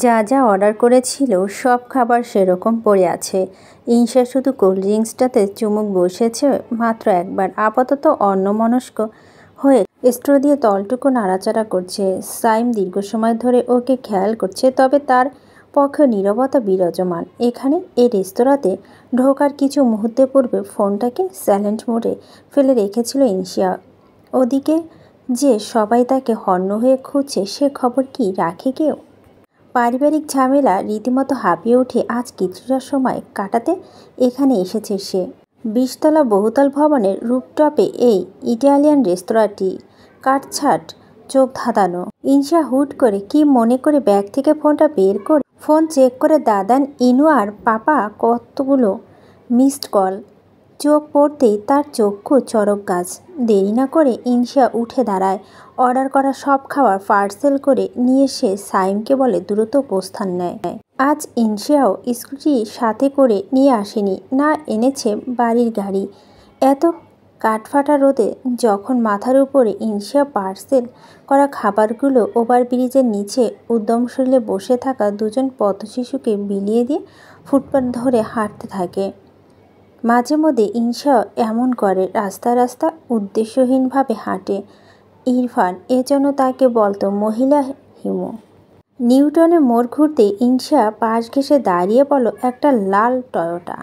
যা যা অর্ডার করেছিল সব খাবার সেরকম পড়ে আছে। ইনসা শুধু কোল্ড ড্রিঙ্কসটাতে চুমুক বসেছে মাত্র একবার। আপাতত অন্যমনস্ক হয়ে স্ট্রো দিয়ে তলটুকু নাড়াচাড়া করছে। সাইম দীর্ঘ সময় ধরে ওকে খেয়াল করছে, তবে তার পক্ষে নীরবতা বিরাজমান। এখানে এই রেস্তোরাঁতে ঢোকার কিছু মুহূর্তে পূর্বে ফোনটাকে সাইলেন্ট মোডে ফেলে রেখেছিল ইনসা। ওদিকে যে সবাই তাকে হন্য হয়ে খুঁজছে, সে খবর কি রাখে কেউ? পারিবারিক ঝামেলা রীতিমতো হাঁপিয়ে উঠে আজ কিছুটা সময় কাটাতে এখানে এসেছে সে। ২০ তলা বহুতল ভবনের রুফটপে এই ইটালিয়ান রেস্তোরাঁটি কাটছাট চোখ ধাঁধানো। ইনসা হুট করে কি মনে করে ব্যাগ থেকে ফোনটা বের করে ফোন চেক করে দাদান ইনু আর পাপা কতগুলো মিসড কল। চোখ পড়তেই তার চক্ষু চড়ক গাছ। দেরি না করে ইনসা উঠে দাঁড়ায়। অর্ডার করা সব খাবার পার্সেল করে নিয়ে এসে সাইমকে বলে দ্রুত প্রস্থান নেয়। আজ ইনসাও স্কুটি সাথে করে নিয়ে আসেনি, না এনেছে বাড়ির গাড়ি। এত কাঠফাটা রোদে যখন মাথার উপরে ইনসা পার্সেল করা খাবারগুলো ওভারব্রিজের নিচে উদ্যমশীলে বসে থাকা দুজন পথশিশুকে বিলিয়ে দিয়ে ফুটপাত ধরে হাঁটতে থাকে। মাঝে মধ্যে ইনসা এমন করে, রাস্তা রাস্তা উদ্দেশ্যহীনভাবে হাঁটে। ইরফান এজন্য তাকে বলতো মহিলা হিমু। নিউটনের মোড় ঘুরতে ইনসা পাশ ঘেঁষে দাঁড়িয়ে বলল, একটা লাল টয়োটা।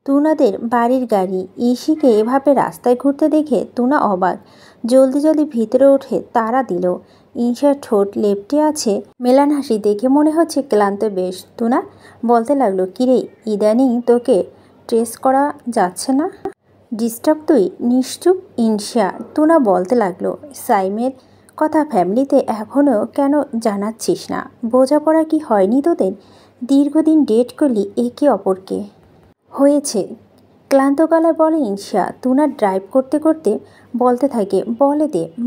তুনাদের বাড়ির গাড়ি। ইসিকে এভাবে রাস্তায় ঘুরতে দেখে তুনা অবাক। জলদি জলদি ভিতরে উঠে তাড়া দিল। ইনসার ঠোঁট লেপ্টে আছে মেলান হাসি দেখে মনে হচ্ছে ক্লান্ত বেশ। তুনা বলতে লাগলো, কিরে ইদানিং তোকে ট্রেস করা যাচ্ছে না? ডিস্টার্ব তুই? নিশ্চুপ ইনসা। তুনা বলতে লাগলো, সাইমের কথা ফ্যামিলিতে এখনও কেন জানাচ্ছিস না? বোঝাপড়া কি হয়নি তোদের? দীর্ঘদিন ডেট করলি একে অপরকে। হয়েছে, ক্লান্ত গলায় বলে ইনসা। তুনা ড্রাইভ করতে করতে বলতে থাকে,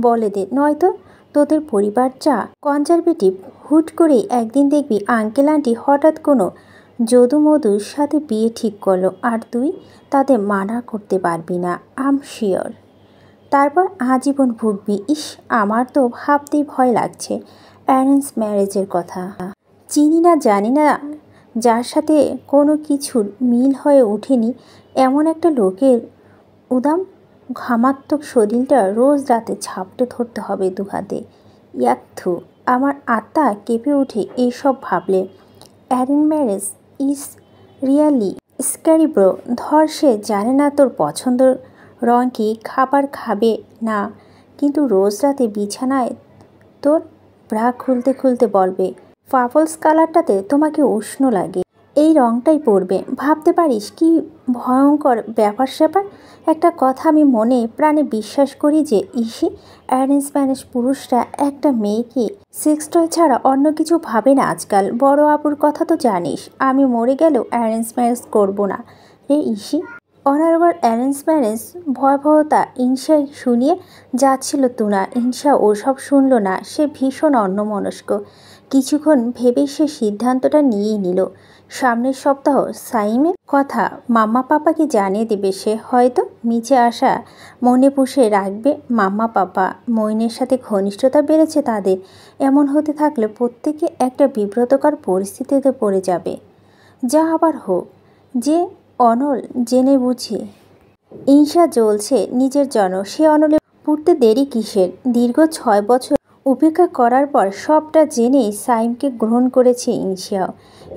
বলে দে নয়তো তোদের পরিবার যা কনজারভেটিভ। হুট করে একদিন দেখবি আঙ্কেল আন্টি হঠাৎ কোনো যদুমধুর সাথে বিয়ে ঠিক করলো, আর তুই তাদের মানা করতে পারবি না। আম শিওর। তারপর আজীবন ভুগবি। ইস, আমার তো ভাবতেই ভয় লাগছে অ্যারেঞ্জ ম্যারেজের কথা। চিনি না জানি না, যার সাথে কোনো কিছুর মিল হয়ে ওঠেনি এমন একটা লোকের উদাম ঘামাত্মক শরীরটা রোজ রাতে ঝাপটে ধরতে হবে দুহাতে। ইয়াকথু, আমার আত্মা কেঁপে ওঠে এইসব ভাবলে। Arrange marriage is really scary bro. ধর, সে জানে না তোর পছন্দের রং কি, খাবার খাবে না, কিন্তু রোজ রাতে বিছানায় তোর ব্রা খুলতে খুলতে বলবে, পার্পলস কালারটাতে তোমাকে উষ্ণ লাগে, এই রংটাই পরবে। ভাবতে পারিস কি ভয়ঙ্কর ব্যাপার স্যাপার? একটা কথা আমি মনে প্রাণে বিশ্বাস করি যে ইসি অ্যারেঞ্জ ম্যারেজ পুরুষরা একটা মেয়েকে সেক্স টয় ছাড়া অন্য কিছু ভাবে না আজকাল। বড় আপুর কথা তো জানিস, আমি মরে গেলেও অ্যারেঞ্জ ম্যারেজ করবো না রে ইসি। অনারবার অ্যারেঞ্জ ম্যারেজ ভয়াবহতা ইনসাই শুনিয়ে যাচ্ছিল তুনা। ইনসা ওসব শুনল না। সে ভীষণ অন্যমনস্ক। কিছুক্ষণ ভেবে সে সিদ্ধান্তটা নিয়েই নিল। সামনের সপ্তাহ সাইমের কথা মাম্মা পাপাকে জানিয়ে দেবে সে। হয়তো নিচে আসা মনে পুষে রাখবে মাম্মা পাপা। মইনের সাথে ঘনিষ্ঠতা বেড়েছে তাদের। এমন হতে থাকলে প্রত্যেকে একটা বিব্রতকর পরিস্থিতিতে পড়ে যাবে। যা আবার হোক, যে অনল জেনে বুঝে ইনসা জ্বলছে নিজের জন্য, সে অনলে পড়তে দেরি কিসের? দীর্ঘ 6 বছর উপেক্ষা করার পর সবটা জেনেই সাইমকে গ্রহণ করেছে ইনসাও।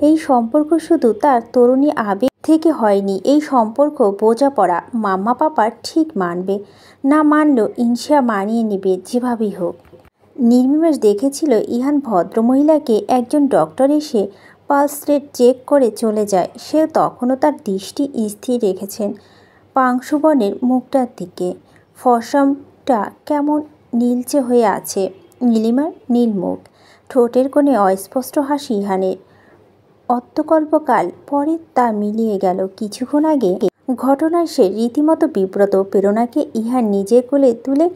এই সম্পর্ক শুধু তার তরুণী আবেগ থেকে হয়নি। এই সম্পর্ক বোঝাপড়া। মাম্মা পাপা ঠিক মানবে, না মানলেও ইনসা মানিয়ে নেবে যেভাবেই হোক। নির্নিমেষ দেখেছিল ইহান ভদ্রমহিলাকে একজন ডক্টর এসে পালস রেট চেক করে চলে যায়। সে তখনও তার দৃষ্টি স্থির রেখেছেন পাংশুবর্ণের মুখটার দিকে। ফর্সামটা কেমন নীলচে হয়ে আছে নীলিমার নীলমুখ। ঠোঁটের কোণে অস্পষ্ট হাসি ইহানের। অত্যল্পকাল পরে তা মিলিয়ে গেল। কিছুক্ষণ আগে ঘটনায় সে রীতিমতো বিব্রত। প্রেরণাকে ইহান নিজের কোলে তুলে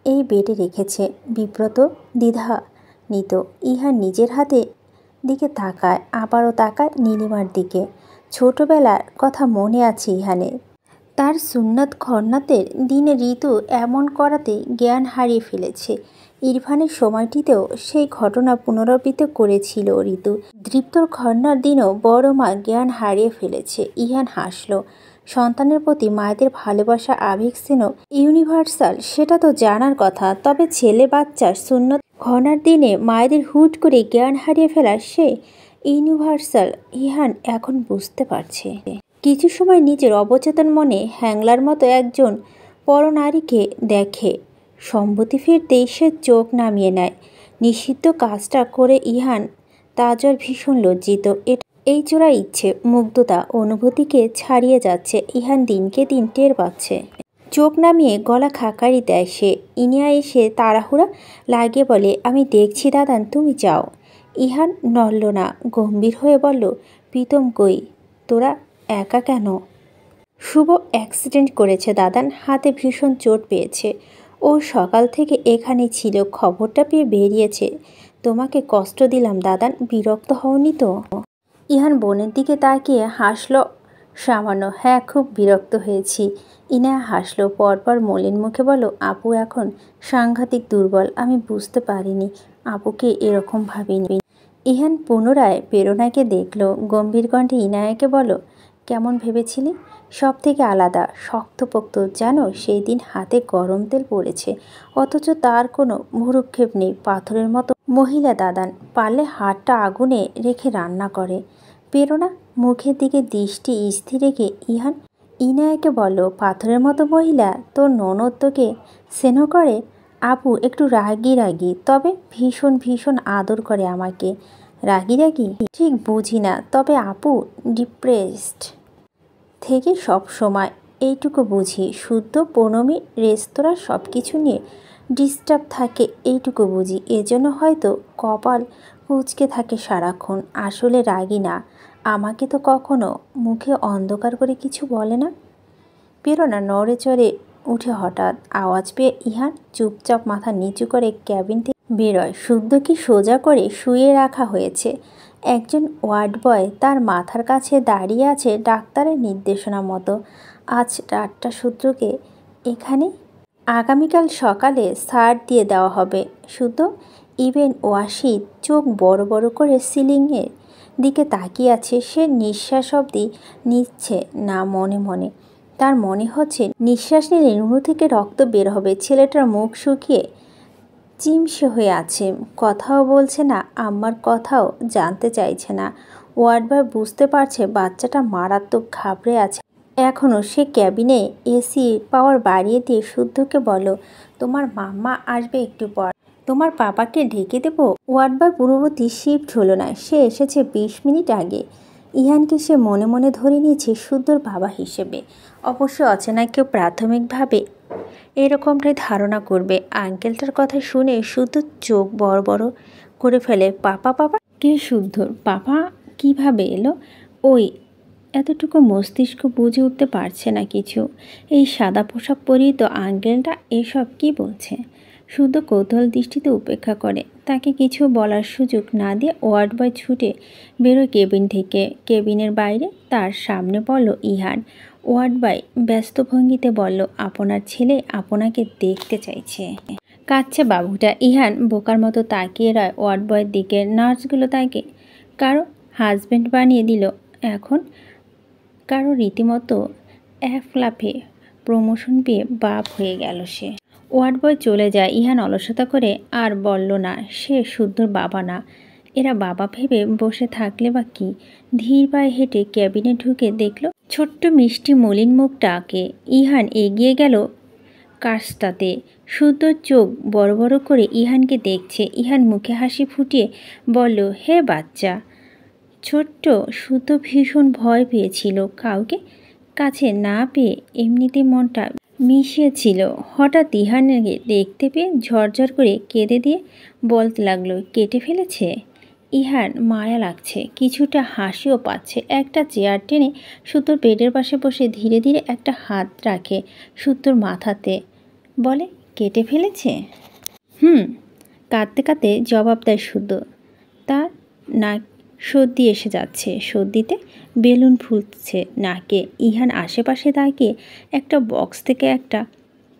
এই বেডে রেখেছে। বিব্রত, দ্বিধান্বিত ইহান নিজের হাতে দিকে তাকায়, আবারও তাকায় নীলিমার দিকে। ছোটবেলার কথা মনে আছে ইহানের। তার সুন্নত খন্নাতের দিনে ঋতু এমন করাতে জ্ঞান হারিয়ে ফেলেছে। ইরফানের সময়টিতেও সেই ঘটনা পুনরাবৃত্তি করেছিল ঋতু। দৃপ্তর খন্নার দিনও বড় মা জ্ঞান হারিয়ে ফেলেছে। ইহান হাসল। সন্তানের প্রতি মায়েদের ভালোবাসা আবেগস্নেহ ইউনিভার্সাল, সেটা তো জানার কথা। তবে ছেলে বাচ্চার সুন্নত খনার দিনে মায়েদের হুট করে জ্ঞান হারিয়ে ফেলা সে ইউনিভার্সাল ইহান এখন বুঝতে পারছে। কিছু সময় নিজের অবচেতন মনে হ্যাংলার মতো একজন পরনারীকে দেখে। সম্মতি ফিরতেই সে চোখ নামিয়ে নেয়। নিষিদ্ধ কাজটা করে ইহান তাজর ভীষণ লজ্জিত। এই চোরা ইচ্ছে মুগ্ধতা অনুভূতিকে ছাড়িয়ে যাচ্ছে। ইহান দিনকে দিন টের পাচ্ছে। চোখ নামিয়ে গলা খাকারি দেয় সে। ইনিয়া এসে তাড়াহুড়া লাগিয়ে বলে, আমি দেখছি দাদান, তুমি যাও। ইহান নড়ল না, গম্ভীর হয়ে বলল, প্রীতম কই? তোরা একা কেন? শুভ অ্যাক্সিডেন্ট করেছে দাদান, হাতে ভীষণ চোট পেয়েছে। ও সকাল থেকে এখানে ছিল, খবরটা পেয়ে বেরিয়েছে। তোমাকে কষ্ট দিলাম দাদান, বিরক্ত হওনি তো? ইহান বোনের দিকে তাকিয়ে হাসল সামান্য। হ্যাঁ, খুব বিরক্ত হয়েছি। ইনা হাসলো পরপর মলিন মুখে বলল, আপু এখন সাংঘাতিক দুর্বল, আমি বুঝতে পারিনি আপুকে এরকম ভাবিনি। ইহান পুনরায় প্রেরণাকে দেখল। গম্ভীর কণ্ঠে ইনায়াকে বলল, কেমন ভেবেছিলি? সব থেকে আলাদা, শক্তপোক্ত, যেন সেই দিন হাতে গরম তেল পড়েছে, অথচ তার কোনো ভুরুক্ষেপ নেই। পাথরের মতো মহিলা দাদান, পারলে হাতটা আগুনে রেখে রান্না করে। প্রেরণা মুখের দিকে দৃষ্টি স্থির রেখে ইহান ইনায়াকে বলল, পাথরের মতো মহিলা? তোর ননদ তোকে স্নেহ করে? আপু একটু রাগি রাগি, তবে ভীষণ ভীষণ আদর করে আমাকে। রাগি রাগি ঠিক বুঝি না, তবে আপু ডিপ্রেসড থেকে সব সময় এইটুকু বুঝি। শুদ্ধ পনমি রেস্তোরাঁ সব কিছু নিয়ে ডিস্টার্ব থাকে, এইটুকু বুঝি। এজন্য হয়তো কপাল কুঁচকে থাকে সারাক্ষণ। আসলে রাগি না। আমাকে তো কখনো মুখে অন্ধকার করে কিছু বলে না। প্রেরণা নড়ে চড়ে উঠে হঠাৎ আওয়াজ পেয়ে ইহান চুপচাপ মাথা নিচু করে ক্যাবিন থেকে বেরোয়। শুদ্ধকে সোজা করে শুয়ে রাখা হয়েছে। একজন ওয়ার্ড বয় তার মাথার কাছে দাঁড়িয়ে আছে ডাক্তারের নির্দেশনা মতো। আজ রাতটা শুদ্ধকে এখানে, আগামীকাল সকালে সার দিয়ে দেওয়া হবে। শুদ্ধ ইভেন ওয়াসিদ চোখ বড় বড় করে সিলিংয়ের দিকে তাকিয়ে আছে। সে নিঃশ্বাস অবধি নিচ্ছে না। মনে মনে তার মনে হচ্ছে নিঃশ্বাস নিলে নুনু থেকে রক্ত বের হবে। ছেলেটার মুখ শুকিয়ে চিমসে হয়ে আছে, কথাও বলছে না, আম্মার কথাও জানতে চাইছে না। ওয়ার্ড বয় বুঝতে পারছে বাচ্চাটা মারাত্মক ঘাবড়ে আছে এখনও। সে ক্যাবিনে এসি পাওয়ার বাড়িয়ে দিয়ে শুদ্ধকে বলো, তোমার মাম্মা আসবে একটু পর, তোমার পাপাকে ঢেকে দেবো। ওয়ার্ড বয় পূর্ববর্তী শিফট হলো না, সে এসেছে 20 মিনিট আগে। ইহানকে সে মনে মনে ধরে নিয়েছে শুদ্ধর বাবা হিসেবে। অবশ্য অচেনা কেউ প্রাথমিকভাবে এরকমটাই ধারণা করবে। আঙ্কেলটার কথা শুনে শুদ্ধ চোখ বড় বড় করে ফেলে। পাপা? পাপা কে? শুদ্ধর পাপা কিভাবে এলো? ওই এতটুকু মস্তিষ্ক বুঝে উঠতে পারছে না কিছু। এই সাদা পোশাক পরিয়ে তো আঙ্কেলটা এসব কি বলছে? শুদ্ধ কৌতূহল দৃষ্টিতে উপেক্ষা করে। তাকে কিছু বলার সুযোগ না দিয়ে ওয়ার্ড বয় ছুটে বেরোয় কেবিন থেকে। কেবিনের বাইরে তার সামনে বলল ইহান। ওয়ার্ড বয় ব্যস্ত ভঙ্গিতে বলল, আপনার ছেলে আপনাকে দেখতে চাইছে। কাঁদছে বাবুটা। ইহান বোকার মতো তাকিয়ে রয় ওয়ার্ড বয়ের দিকে। নার্সগুলো তাকে কারো হাজব্যান্ড বানিয়ে দিল এখন, কারো রীতিমতো এক লাফে প্রমোশন পেয়ে বাপ হয়ে গেল সে। ওয়ার্ড বয় চলে যায়। ইহান অলসতা করে আর বলল না সে শুদ্ধর বাবা না। এরা বাবা ভেবে বসে থাকলে বা কি। ধীর পায়ে হেঁটে ক্যাবিনে ঢুকে দেখল ছোট্ট মিষ্টি মলিন মুখটাকে। ইহান এগিয়ে গেল কাজটাতে। শুদ্ধ চোখ বড় বড় করে ইহানকে দেখছে। ইহান মুখে হাসি ফুটিয়ে বলল, হে বাচ্চা। ছোট্ট শুদ্ধ ভীষণ ভয় পেয়েছিল, কাউকে কাছে না পেয়ে এমনিতে মনটা মিশিয়েছিল। হঠাৎ ইহানকে দেখতে পেয়ে ঝরঝর করে কেঁদে দিয়ে বলতে লাগলো, কেটে ফেলেছে? ইহান মায়া লাগছে, কিছুটা হাসিও পাচ্ছে। একটা চেয়ার টেনে শুদ্ধর বেডের পাশে বসে ধীরে ধীরে একটা হাত রাখে শুদ্ধর মাথাতে, বলে, কেটে ফেলেছে? কাঁদতে কাঁদতে জবাব দেয় শুদ্ধ। তার নাক সর্দি এসে যাচ্ছে, সর্দিতে বেলুন ফুলছে নাকে। ইহান আশেপাশে তাকিয়ে একটা বক্স থেকে একটা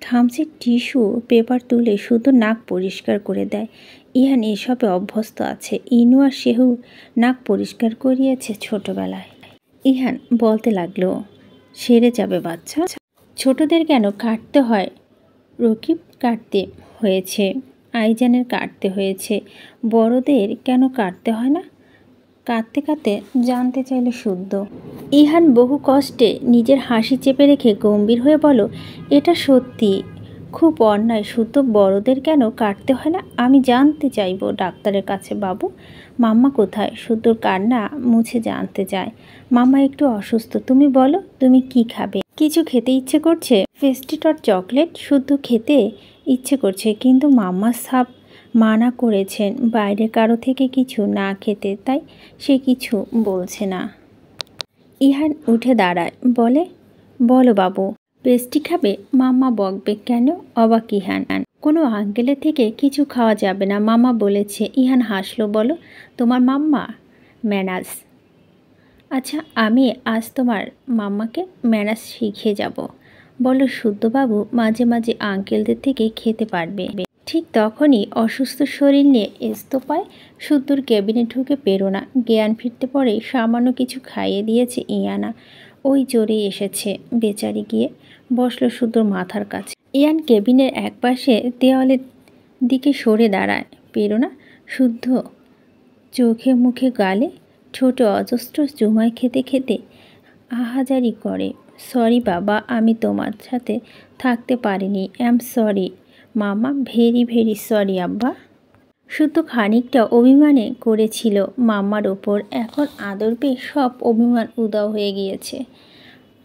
থামসে টিস্যু পেপার তুলে শুধু নাক পরিষ্কার করে দেয়। ইহান এসবে অভ্যস্ত আছে। ইনু আর সেহু নাক পরিষ্কার করিয়েছে ছোটবেলায়। ইহান বলতে লাগলো, সেরে যাবে বাচ্চা। ছোটদের কেন কাটতে হয়? রকিব কাটতে হয়েছে, আইজানের কাটতে হয়েছে, বড়দের কেন কাটতে হয় না? কাঁদতে কাঁদতে জানতে চাইলে শুদ্ধ। ইহান বহু কষ্টে নিজের হাসি চেপে রেখে গম্ভীর হয়ে বলো, এটা সত্যি খুব অন্যায় শুদ্ধ, বড়দের কেন কাটতে হয় না? আমি জানতে চাইবো ডাক্তারের কাছে। বাবু, মাম্মা কোথায়? শুদ্ধর কান্না মুছে জানতে চায়। মাম্মা একটু অসুস্থ। তুমি বলো, তুমি কি খাবে? কিছু খেতে ইচ্ছে করছে? পেস্ট্রিট চকলেট? শুদ্ধ খেতে ইচ্ছে করছে, কিন্তু মাম্মা সাব মানা করেছেন বাইরে কারো থেকে কিছু না খেতে, তাই সে কিছু বলছে না। ইহান উঠে দাঁড়ায়, বলে, বলো বাবু, পেস্ট্রি খাবে? মাম্মা বকবে কেন? অবাক ইহান। কোনো আঙ্কেলের থেকে কিছু খাওয়া যাবে না, মাম্মা বলেছে। ইহান হাসলো, বলো, তোমার মাম্মা ম্যানাস। আচ্ছা, আমি আজ তোমার মাম্মাকে ম্যানাস শিখিয়ে যাব। বলো শুদ্ধবাবু মাঝে মাঝে আঙ্কেলদের থেকে খেতে পারবে। ঠিক তখনই অসুস্থ শরীর নিয়ে ইস্তফায় শুদ্ধর কেবিনে ঢুকে প্রেরণা। জ্ঞান ফিরতে পরে সামান্য কিছু খাইয়ে দিয়েছে ইয়ানা। ওই জোরেই এসেছে বেচারি, গিয়ে বসলো শুদ্ধর মাথার কাছে। ইয়ান কেবিনের একপাশে দেওয়ালের দিকে সরে দাঁড়ায়। প্রেরণা শুদ্ধ চোখে মুখে গালে ঠোঁটে অজস্র জুমায় খেতে খেতে আহাজারি করে। সরি বাবা, আমি তোমার সাথে থাকতে পারিনি। অ্যাম সরি মামা, ভেরি ভেরি সরি আব্বা। শুধু খানিকটা অভিমানে করেছিল মাম্মার ওপর, এখন আদর পেয়ে সব অভিমান উদাও হয়ে গিয়েছে।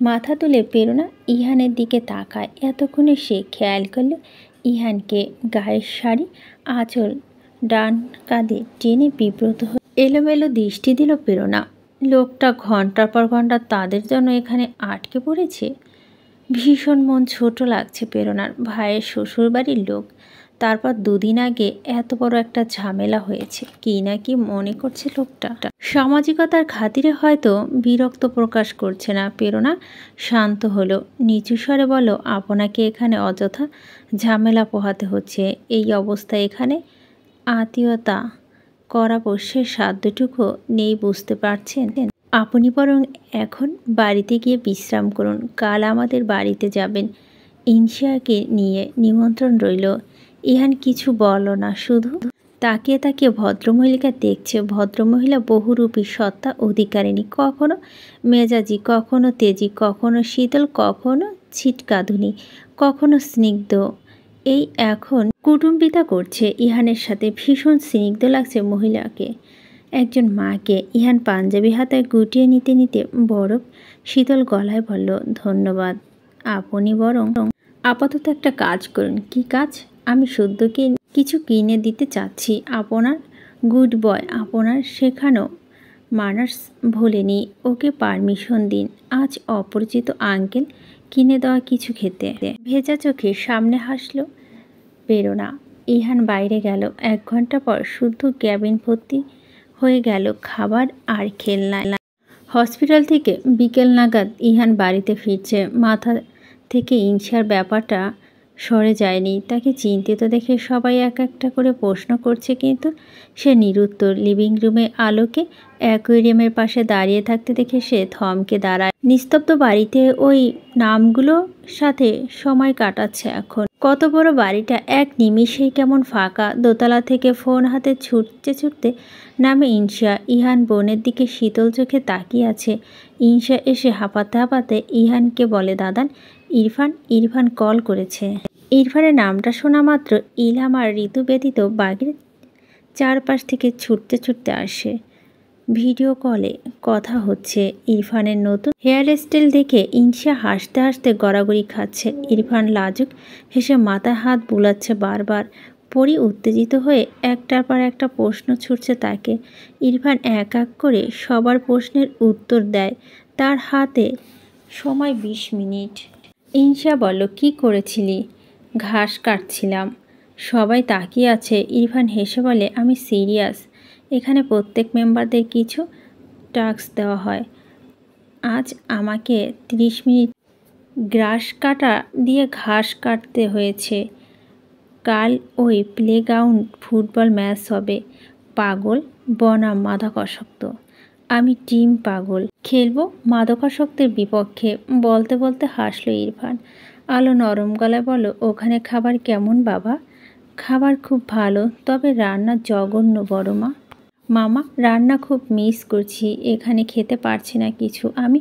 মাথা তুলে প্রেরণা ইহানের দিকে তাকায়। এতক্ষণে সে খেয়াল করল ইহানকে। গায়ের শাড়ি আঁচল ডান কাঁধে টেনে বিব্রত হয়ে এলোমেলো দৃষ্টি দিল প্রেরণা। লোকটা ঘন্টার পর ঘন্টা তাদের জন্য এখানে আটকে পড়েছে। ভীষণ মন ছোট লাগছে প্রেরণার। ভাইয়ের শ্বশুরবাড়ির লোক, তারপর দুদিন আগে এত বড় একটা ঝামেলা হয়েছে। কি না কি মনে করছে লোকটা। সামাজিকতার খাতিরে হয়তো বিরক্ত প্রকাশ করছে না। প্রেরণা শান্ত হলো, নিচু স্বরে বলো, আপনাকে এখানে অযথা ঝামেলা পোহাতে হচ্ছে। এই অবস্থায় এখানে আত্মীয়তা করা বসের সাধ্যটুকু নেই, বুঝতে পারছেন? আপনি বরং এখন বাড়িতে গিয়ে বিশ্রাম করুন, কাল আমাদের বাড়িতে যাবেন। ইনশিয়াকে নিয়ে নিমন্ত্রণ রইল। ইহান কিছু বলল না, শুধু তাকিয়ে তাকিয়ে ভদ্রমহিলাকে দেখছে। ভদ্রমহিলা বহুরূপী সত্তা অধিকারিণী, কখনো মেজাজি, কখনো তেজি, কখনো শীতল, কখনো ছিটকাধুনী, কখনো স্নিগ্ধ। এই এখন কুটুম্বিতা করছে ইহানের সাথে। ভীষণ স্নিগ্ধ লাগছে মহিলাকে, একজন মাকে। ইহান পাঞ্জাবি হাতে গুটিয়ে নিতে নিতে বরফ শীতল গলায় বলল, ধন্যবাদ। আপনি বরং আপাতত একটা কাজ করুন। কি কাজ? আমি শুদ্ধকে কিছু কিনে দিতে চাচ্ছি। আপনার গুড বয়, আপনার শেখানো মানার্স ভোলেনি। ওকে পারমিশন দিন আজ অপরিচিত আঙ্কেল কিনে দেওয়া কিছু খেতে। ভেজা চোখে সামনে হাসলো প্রেরণা। ইহান বাইরে গেল। 1 ঘন্টা পর শুদ্ধ ক্যাবিন ভর্তি হয়ে গেল খাবার আর খেলনায়। হসপিটাল থেকে বিকেল নাগাদ ইহান বাড়িতে ফিরছে। মাথা থেকে ইনশার ব্যাপারটা সরে যায়নি। তাকে চিন্তিত দেখে সবাই এক একটা করে প্রশ্ন করছে, কিন্তু সে নিরুত্তর। লিভিং রুমে আলোকে অ্যাকোয়ারিয়ামের পাশে দাঁড়িয়ে থাকতে দেখে সে থমকে দাঁড়ায়। নিস্তব্ধ বাড়িতে ওই নামগুলোর সাথে সময় কাটাচ্ছে এখন। কত বড় বাড়িটা এক নিমিষেই কেমন ফাঁকা। দোতলা থেকে ফোন হাতে ছুটতে ছুটতে নামে ইনশা। ইহান বোনের দিকে শীতল চোখে তাকিয়ে আছে। ইনশা এসে হাঁপাতে হাঁপাতে ইহানকে বলে, দাদান, ইরফান কল করেছে। ইরফানের নামটা শোনা মাত্র ইলহাম আর ঋতু ব্যতীত বাঘের চারপাশ থেকে ছুটতে ছুটতে আসে। ভিডিও কলে কথা হচ্ছে। ইরফানের নতুন হেয়ার স্টাইল দেখে ইনশা হাসতে হাসতে গড়াগড়ি খাচ্ছে। ইরফান লাজুক হেসে মাথায় হাত বুলাচ্ছে বারবার। পরি উত্তেজিত হয়ে একটার পর একটা প্রশ্ন ছুটছে তাকে। ইরফান এক এক করে সবার প্রশ্নের উত্তর দেয়। তার হাতে সময় 20 মিনিট। ইনশা বলল, কি করেছিলি? ঘাস কাটছিলাম। সবাই তাকিয়ে আছে। ইরফান হেসে বলে, আমি সিরিয়াস। এখানে প্রত্যেক মেম্বারদের কিছু টাস্ক দেওয়া হয়। আজ আমাকে 30 মিনিট গ্রাস কাটা দিয়ে ঘাস কাটতে হয়েছে। কাল ওই প্লেগ্রাউন্ড ফুটবল ম্যাচ হবে। পাগল বনাম মাদকাসক্ত। আমি টিম পাগল, খেলবো মাদকাসক্তের বিপক্ষে। বলতে বলতে হাসলো ইরফান। আলো নরম গলায় বলল, ওখানে খাবার কেমন বাবা? খাবার খুব ভালো, তবে রান্না জঘন্য বড় মা। মামা, রান্না খুব মিস করছি, এখানে খেতে পারছি না কিছু। আমি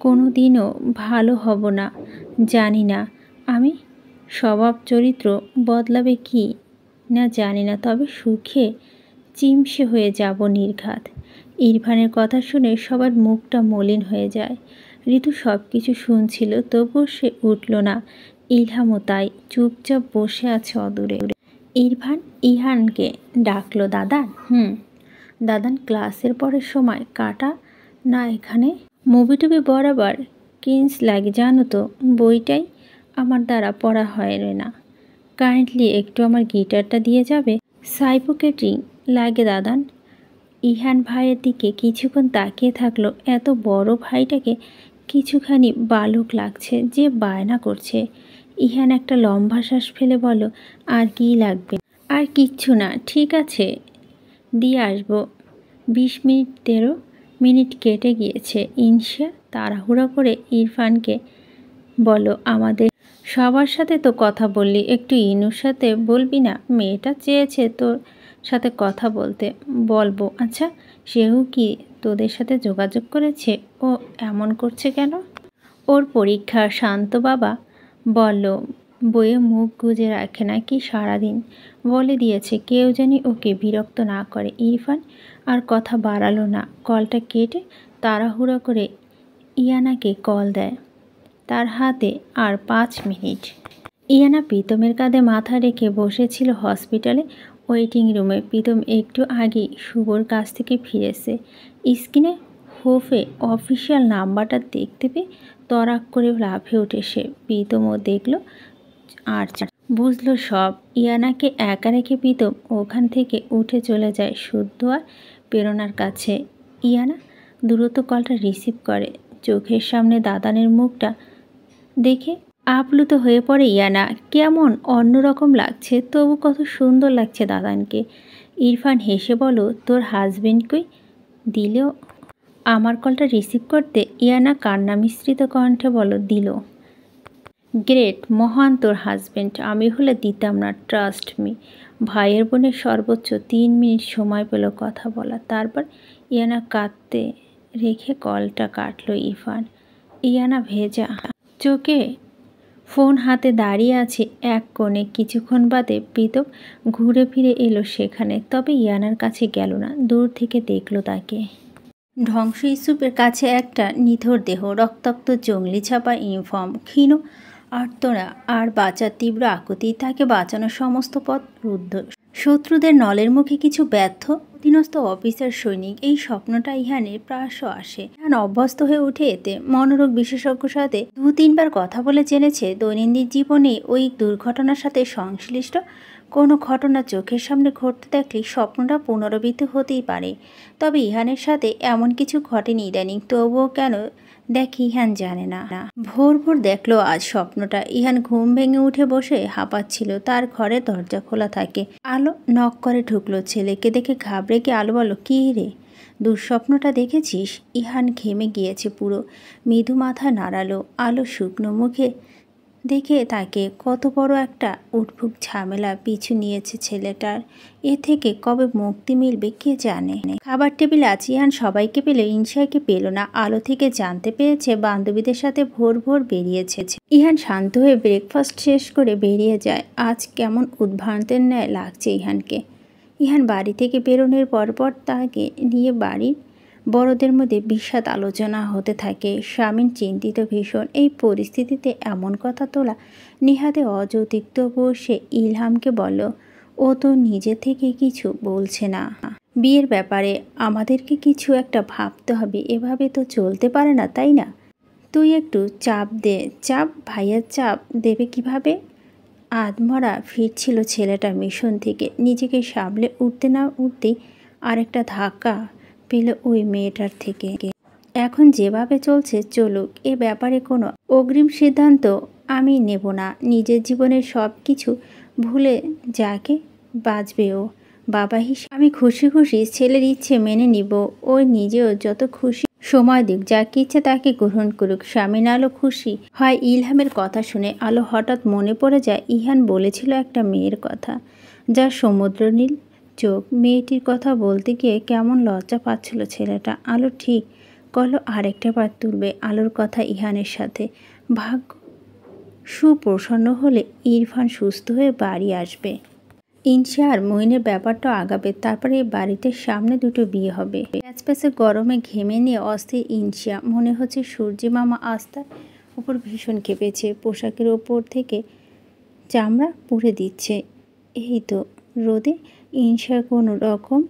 কোনো দিনও ভালো হব না জানি না। আমি স্বভাব চরিত্র বদলাবে কি না জানি না, তবে সুখে চিমসে হয়ে যাব নির্ঘাত। ইরফানের কথা শুনে সবার মুখটা মলিন হয়ে যায়। ঋতু সব কিছু শুনছিল, তবুও সে উঠল না। ইলহামও তাই চুপচাপ বসে আছে অদূরে। ইরফান ইহানকে ডাকলো, দাদান। দাদান, ক্লাসের পরের সময় কাটা না এখানে? মুভি টুবি বরাবর কিনস লাগে জানো তো, বইটাই আমার দ্বারা পড়া হয় না। কাইন্ডলি একটু আমার গিটারটা দিয়ে যাবে? সাইফোকেটিং লাগে দাদান। ইহান ভাইয়ের দিকে কিছুক্ষণ তাকিয়ে থাকলো। এত বড় ভাইটাকে কিছুখানি বালক লাগছে যে বায়না করছে। ইহান একটা লম্বা শ্বাস ফেলে বলল, আর কি লাগবে? আর কিচ্ছু না, ঠিক আছে দিয়ে আসবো। 20 মিনিট 13 মিনিট কেটে গিয়েছে। ইনশা তাড়াহুড়া করে ইরফানকে বলল, আমাদের সবার সাথে তো কথা বললি, একটু ইনুর সাথে বলবি না? মেয়েটা চেয়েছে তোর সাথে কথা বলতে। বলবো। আচ্ছা, সেও কি তোদের সাথে যোগাযোগ করেছে? ও এমন করছে কেন? ওর পরীক্ষা। শান্ত বাবা বলল, বইয়ে মুখ গুজে রাখে নাকি সারাদিন। বলে দিয়েছে কেউ জানি ওকে বিরক্ত না করে। ইরফান আর কথা বাড়ালো না। কলটা কেটে তাড়াহুড়ো করে ইয়ানাকে কল দেয়। তার হাতে আর 5 মিনিট। ইয়ানা প্রীতমের কাঁধে মাথা রেখে বসেছিল হসপিটালে ওয়েটিং রুমে। প্রীতম একটু আগেই শুভর কাছ থেকে ফিরেছে। স্ক্রিনে হোফে অফিসিয়াল নাম্বারটা দেখতে পেয়ে তরাক করে লাফে ওঠে সে। প্রীতমও দেখল আর বুঝলো সব। ইয়ানাকে একা রেখে প্রীতম ওখান থেকে উঠে চলে যায় শুদ্ধ আর প্রেরণার কাছে। ইয়ানা দ্রুত কলটা রিসিভ করে। চোখের সামনে দাদানের মুখটা দেখে আপ্লুত হয়ে পড়ে ইয়ানা। কেমন অন্যরকম লাগছে, তবু কত সুন্দর লাগছে দাদানকে। ইরফান হেসে বলো, তোর হাজবেন্ড কই? দিলেও আমার কলটা রিসিভ করতে? ইয়ানা কান্না মিশ্রিত কণ্ঠে বলো, দিল। গ্রেট, মহান তোর হাজবেন্ড। আমি হলে দিতাম না, ট্রাস্ট মি। ভাইয়ের বোনের সর্বোচ্চ 3 মিনিট সময় পেল কথা বলা। তারপর ইয়ানা কাঁদতে রেখে কলটা কাটলো ইরফান। ইয়ানা ভেজা চোখে ফোন হাতে দাঁড়িয়ে আছে এক কোণে। কিছুক্ষণ বাদে প্রীতম ঘুরে ফিরে এলো সেখানে, তবে ইয়ানার কাছে গেল না। দূর থেকে দেখলো তাকে। ধ্বংস স্তূপের কাছে একটা নিথর দেহ, রক্তাক্ত জঙ্গলি ছাপা ইউনিফর্ম, ক্ষীণ আর্তনা আর বাঁচার তীব্র আকুতি। তাকে বাঁচানোর সমস্ত পথ রুদ্ধ। শত্রুদের নলের মুখে কিছু ব্যর্থ অধীনস্থ অফিসার সৈনিক। এই স্বপ্নটা ইহানের প্রায়শ আসে। ইহান অভ্যস্ত হয়ে ওঠে এতে। মনোরোগ বিশেষজ্ঞর সাথে 2-3 বার কথা বলে জেনেছে, দৈনন্দিন জীবনে ওই দুর্ঘটনার সাথে সংশ্লিষ্ট কোনো ঘটনা চোখের সামনে ঘটতে দেখলে স্বপ্নটা পুনরাবৃত্তি হতেই পারে। তবে ইহানের সাথে এমন কিছু ঘটেনি ইদানিং। তবুও কেন দেখে ইহান জানে না। ভোর ভোর দেখলো আজ স্বপ্নটা। ইহান ঘুম ভেঙে উঠে বসে হাঁপাচ্ছিল। তার ঘরে দরজা খোলা থাকে। আলো নক করে ঢুকলো। ছেলেকে দেখে ঘাবড়ে গিয়ে আলো বলল, কী রে, দুঃস্বপ্নটা দেখেছিস? ইহান ঘেমে গিয়েছে পুরো। মৃদু মাথা নাড়ালো। আলো শুকনো মুখে দেখে তাকে কত বড় একটা উদ্ভুক ঝামেলা পিছু নিয়েছে ছেলেটার। এ থেকে কবে মুক্তি মিলবে কে জানে। খাবার টেবিলে আছে ইহান সবাইকে পেলে ইনসাইকে পেল না। আলো থেকে জানতে পেরেছে বান্ধবীদের সাথে ভোর ভোর বেরিয়েছে। ইহান শান্ত হয়ে ব্রেকফাস্ট শেষ করে বেরিয়ে যায়। আজ কেমন উদ্ভ্রান্তের ন্যায় লাগছে ইহানকে। ইহান বাড়ি থেকে বেরোনোর পরপর তাকে নিয়ে বাড়ির বড়দের মধ্যে বিষাদ আলোচনা হতে থাকে। স্বামীন চিন্তিত ভীষণ। এই পরিস্থিতিতে এমন কথা তোলা নেহাতে অযৌক্তিক। তবুও সে ইলহামকে বলল, ও তো নিজে থেকে কিছু বলছে না। বিয়ের ব্যাপারে আমাদেরকে কিছু একটা ভাবতে হবে, এভাবে তো চলতে পারে না, তাই না? তুই একটু চাপ দে। চাপ? ভাইয়ার চাপ দেবে কিভাবে? আধমরা ফিরছিল ছেলেটা মিশন থেকে। নিজেকে সামলে উঠতে না উঠতেই আরেকটা ধাক্কা পেল ওই মেয়েটার থেকে। এখন যেভাবে চলছে চলুক, এ ব্যাপারে কোনো অগ্রিম সিদ্ধান্ত আমি নেব না। নিজের জীবনের সব কিছু ভুলে যাকে বাঁচবে ও। বাবা হিসেবে আমি খুশি খুশি ছেলের ইচ্ছে মেনে নিব। ও নিজেও যত খুশি সময় দিক, যাকে ইচ্ছে তাকে গ্রহণ করুক। স্বামীন আলো খুশি হয় ইলহামের কথা শুনে। আলো হঠাৎ মনে পড়ে যায় ইহান বলেছিল একটা মেয়ের কথা, যার সমুদ্র নীল চোখ। মেয়েটির কথা বলতে গিয়ে কেমন লজ্জা পাচ্ছিল ছেলেটা। আলো ঠিক করলো আরেকটা বার তুলবে আলোর কথা ইহানের সাথে। ভাগ্য সুপ্রসন্ন হলে ইরফান সুস্থ হয়ে বাড়ি আসবে। ইনশা আর মইনের ব্যাপারটা আগাবে, তারপরে এই বাড়িতে সামনে দুটো বিয়ে হবে। প্যাচপ্যাচে গরমে ঘেমে নিয়ে অস্থির ইনশা। মনে হচ্ছে সূর্যি মামা আস্তার ওপর ভীষণ কেঁপেছে, পোশাকের ওপর থেকে চামড়া পুড়ে দিচ্ছে। এই তো রোদে ইনশা কোনো রকম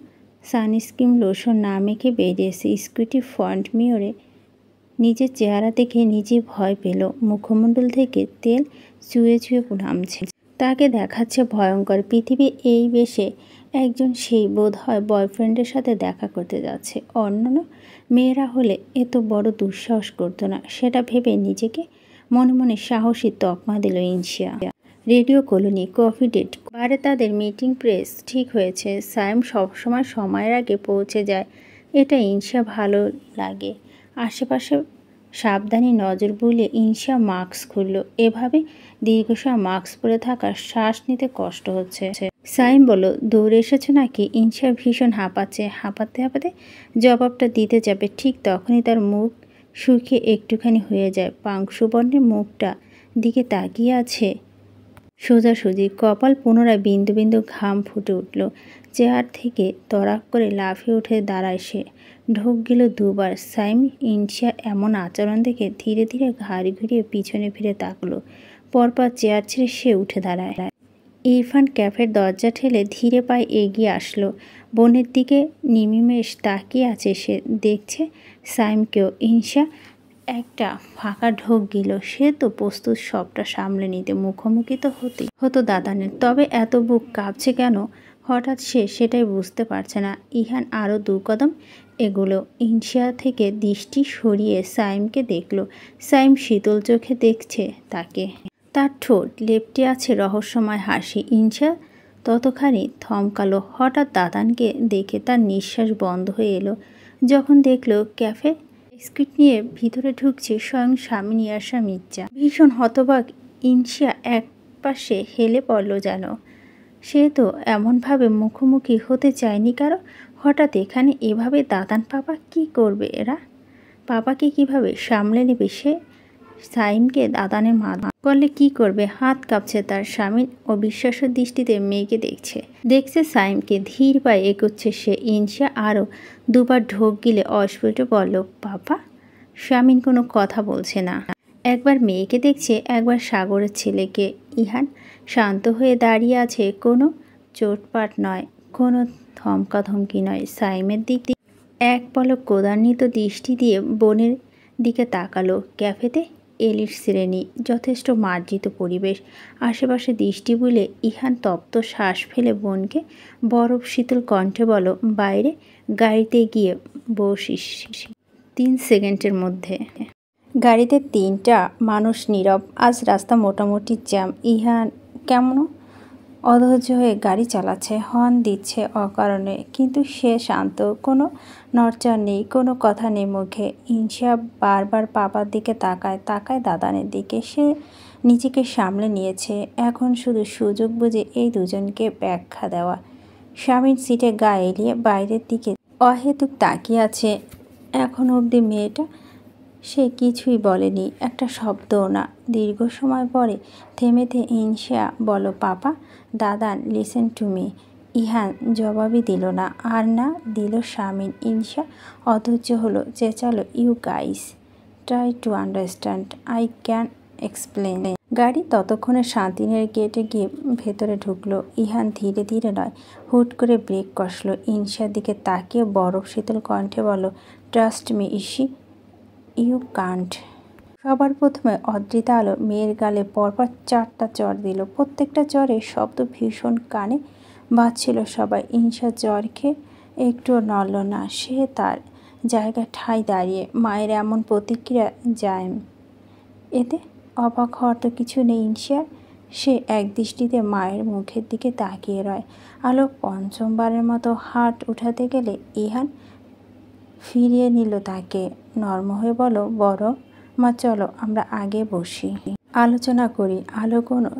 সানস্ক্রিন লোশন না মেখে বেরিয়েছে। স্কুটি ফ্রন্ট মিররে নিজের চেহারা দেখে নিজে ভয় পেল। মুখমণ্ডল থেকে তেল চুয়ে চুয়ে নামছে। তাকে দেখাচ্ছে ভয়ঙ্কর। পৃথিবী এই বেশে একজন সেই বোধ হয় বয়ফ্রেন্ডের সাথে দেখা করতে যাচ্ছে। অন্যান্য মেয়েরা হলে এত বড় দুঃসাহস করতো না। সেটা ভেবে নিজেকে মনে মনে সাহসী তকমা দিল ইনশা। রেডিও কলোনি কফি ডেট বারে তাদের মিটিং প্রেস ঠিক হয়েছে। সাইম সবসময় সময়ের আগে পৌঁছে যায়, এটা ইনশা ভালো লাগে। আশেপাশে সাবধানী নজর বুলিয়ে ইনশা মাস্ক খুলল। এভাবে দীর্ঘসময় মাস্ক পরে থাকার শ্বাস নিতে কষ্ট হচ্ছে। সাইম বলল, দৌড়ে এসেছো নাকি? ইনশা ভীষণ হাঁপাচ্ছে। হাঁপাতে হাঁপাতে জবাবটা দিতে যাবে, ঠিক তখনই তার মুখ শুকিয়ে একটুখানি হয়ে যায়। পাংশুবর্ণের মুখটা দিকে তাকিয়ে আছে সোজাসুজি। কপাল পুনরায় বিন্দু বিন্দু ঘাম ফুটে উঠল। চেয়ার থেকে তড়াক করে লাফিয়ে উঠে দাঁড়ায় সে। ঢোক গেল দুবার। সাইম ইনশা এমন আচরণ দেখে ধীরে ধীরে ঘাড় ঘুরিয়ে পিছনে ফিরে তাকলো। পরপর চেয়ার ছেড়ে সে উঠে দাঁড়ায়। ইরফান ক্যাফের দরজা ঠেলে ধীরে পায়ে এগিয়ে আসলো। বোনের দিকে নিমিমেষ তাকিয়ে আছে সে। দেখছে সাইমকেও। ইনশা একটা ফাঁকা ঢোক গেল। সে তো প্রস্তুত সবটা সামলে নিতে। মুখোমুখি তো হতো দাদানের। তবে এত বুক কাঁপছে কেন হঠাৎ সে সেটাই বুঝতে পারছে না। ইহান আরও 2 কদম এগুলো। ইনশা থেকে দৃষ্টি সরিয়ে সাইমকে দেখল। সাইম শীতল চোখে দেখছে তাকে। তার ঠোঁট লেপ্টে আছে রহস্যময় হাসি। ইনশা ততখানি থমকালো। হঠাৎ দাদানকে দেখে তার নিঃশ্বাস বন্ধ হয়ে এলো। যখন দেখল ক্যাফে স্কুট নিয়ে ভিতরে ঢুকছে স্বয়ং স্বামী ইয়াসা মির্জা। ভীষণ হতবাক ইনশা এক পাশে হেলে পড়ল যেন। সে তো এমনভাবে মুখোমুখি হতে চায়নি কারো। হঠাৎ এখানে এভাবে দাদান পাপা কি করবে এরা? পাপাকে কিভাবে সামলে নেবে সে? সাইমকে দাদানের মা করলে কি করবে? হাত কাঁপছে তার। স্বামীর অবিশ্বাস্য দৃষ্টিতে মেয়েকে দেখছে সাইমকে। ধীর পায়ে এগোচ্ছে সে। ইনশা আরও 2 বার ঢোক গিলে অস্ফুট বলল, পাপা। স্বামীন কোনো কথা বলছে না। একবার মেয়েকে দেখছে, একবার সাগরের ছেলেকে। ইহান শান্ত হয়ে দাঁড়িয়ে আছে। কোনো চোটপাট নয়, কোনো ধমকাধমকি নয়। সাইমের দিক এক পলক ক্রোধান্বিত দৃষ্টি দিয়ে বোনের দিকে তাকালো। ক্যাফেতে এলিট শ্রেণী, যথেষ্ট মার্জিত পরিবেশ। আশেপাশে দৃষ্টি বুলে ইহান তপ্ত শ্বাস ফেলে বোনকে বরফ শীতল কণ্ঠে বলল, বাইরে গাড়িতে গিয়ে বসিস। 3 সেকেন্ডের মধ্যে। গাড়িতে 3টা মানুষ নীরব। আজ রাস্তা মোটামুটি জ্যাম। ইহান কেমন অধৈর্য হয়ে গাড়ি চালাচ্ছে, হর্ন দিচ্ছে অকারণে। কিন্তু সে শান্ত, কোনো নড়চড় নেই, কোনো কথা নেই মুখে। ইনশা বারবার পাপার দিকে তাকায় দাদানের দিকে। সে নিজেকে সামলে নিয়েছে। এখন শুধু সুযোগ বুঝে এই দুজনকে ব্যাখ্যা দেওয়া। স্বামীর সিটে গা এলিয়ে বাইরের দিকে অহেতুক তাকিয়ে আছে। এখন অবধি মেয়েটা সে কিছুই বলেনি, একটা শব্দও না। দীর্ঘ সময় পরে থেমে ইনশা বলো, পাপা। দাদান লিসেন টু মি। ইহান জবাবই দিল না। আর না দিল স্বামীন। ইনশা অধৈর্য হলো, চেঁচালো, you guys try to understand, I can explain. গাড়ি ততক্ষণে শান্তিনের গেটে গিয়ে ভেতরে ঢুকলো। ইহান ধীরে ধীরে নয়, হুট করে ব্রেক কষলো। ইনশার দিকে তাকিয়ে বরফ শীতল কণ্ঠে বলো, trust me easy, you can't. সবার প্রথমে অদ্রিতা আলো মেয়ের গালে পরপর 4টা চড় দিল। প্রত্যেকটা চড়ের শব্দ ভীষণ কানে বাজছিল সবাই। ইনশা জ্বর খেয়ে একটুও নড়ল না। সে তার জায়গায় ঠায় দাঁড়িয়ে। মায়ের এমন প্রতিক্রিয়া জায়েম এতে অবাক হওয়ার তো কিছু নেই ইনশিয়ার। সে এক দৃষ্টিতে মায়ের মুখের দিকে তাকিয়ে রয়। আলো পঞ্চমবারের মতো হাত উঠাতে গেলে ইহান ফিরিয়ে নিল তাকে। নরম হয়ে বলো, বড় মা চলো আমরা আগে বসি, আলোচনা করি। আলো কোনো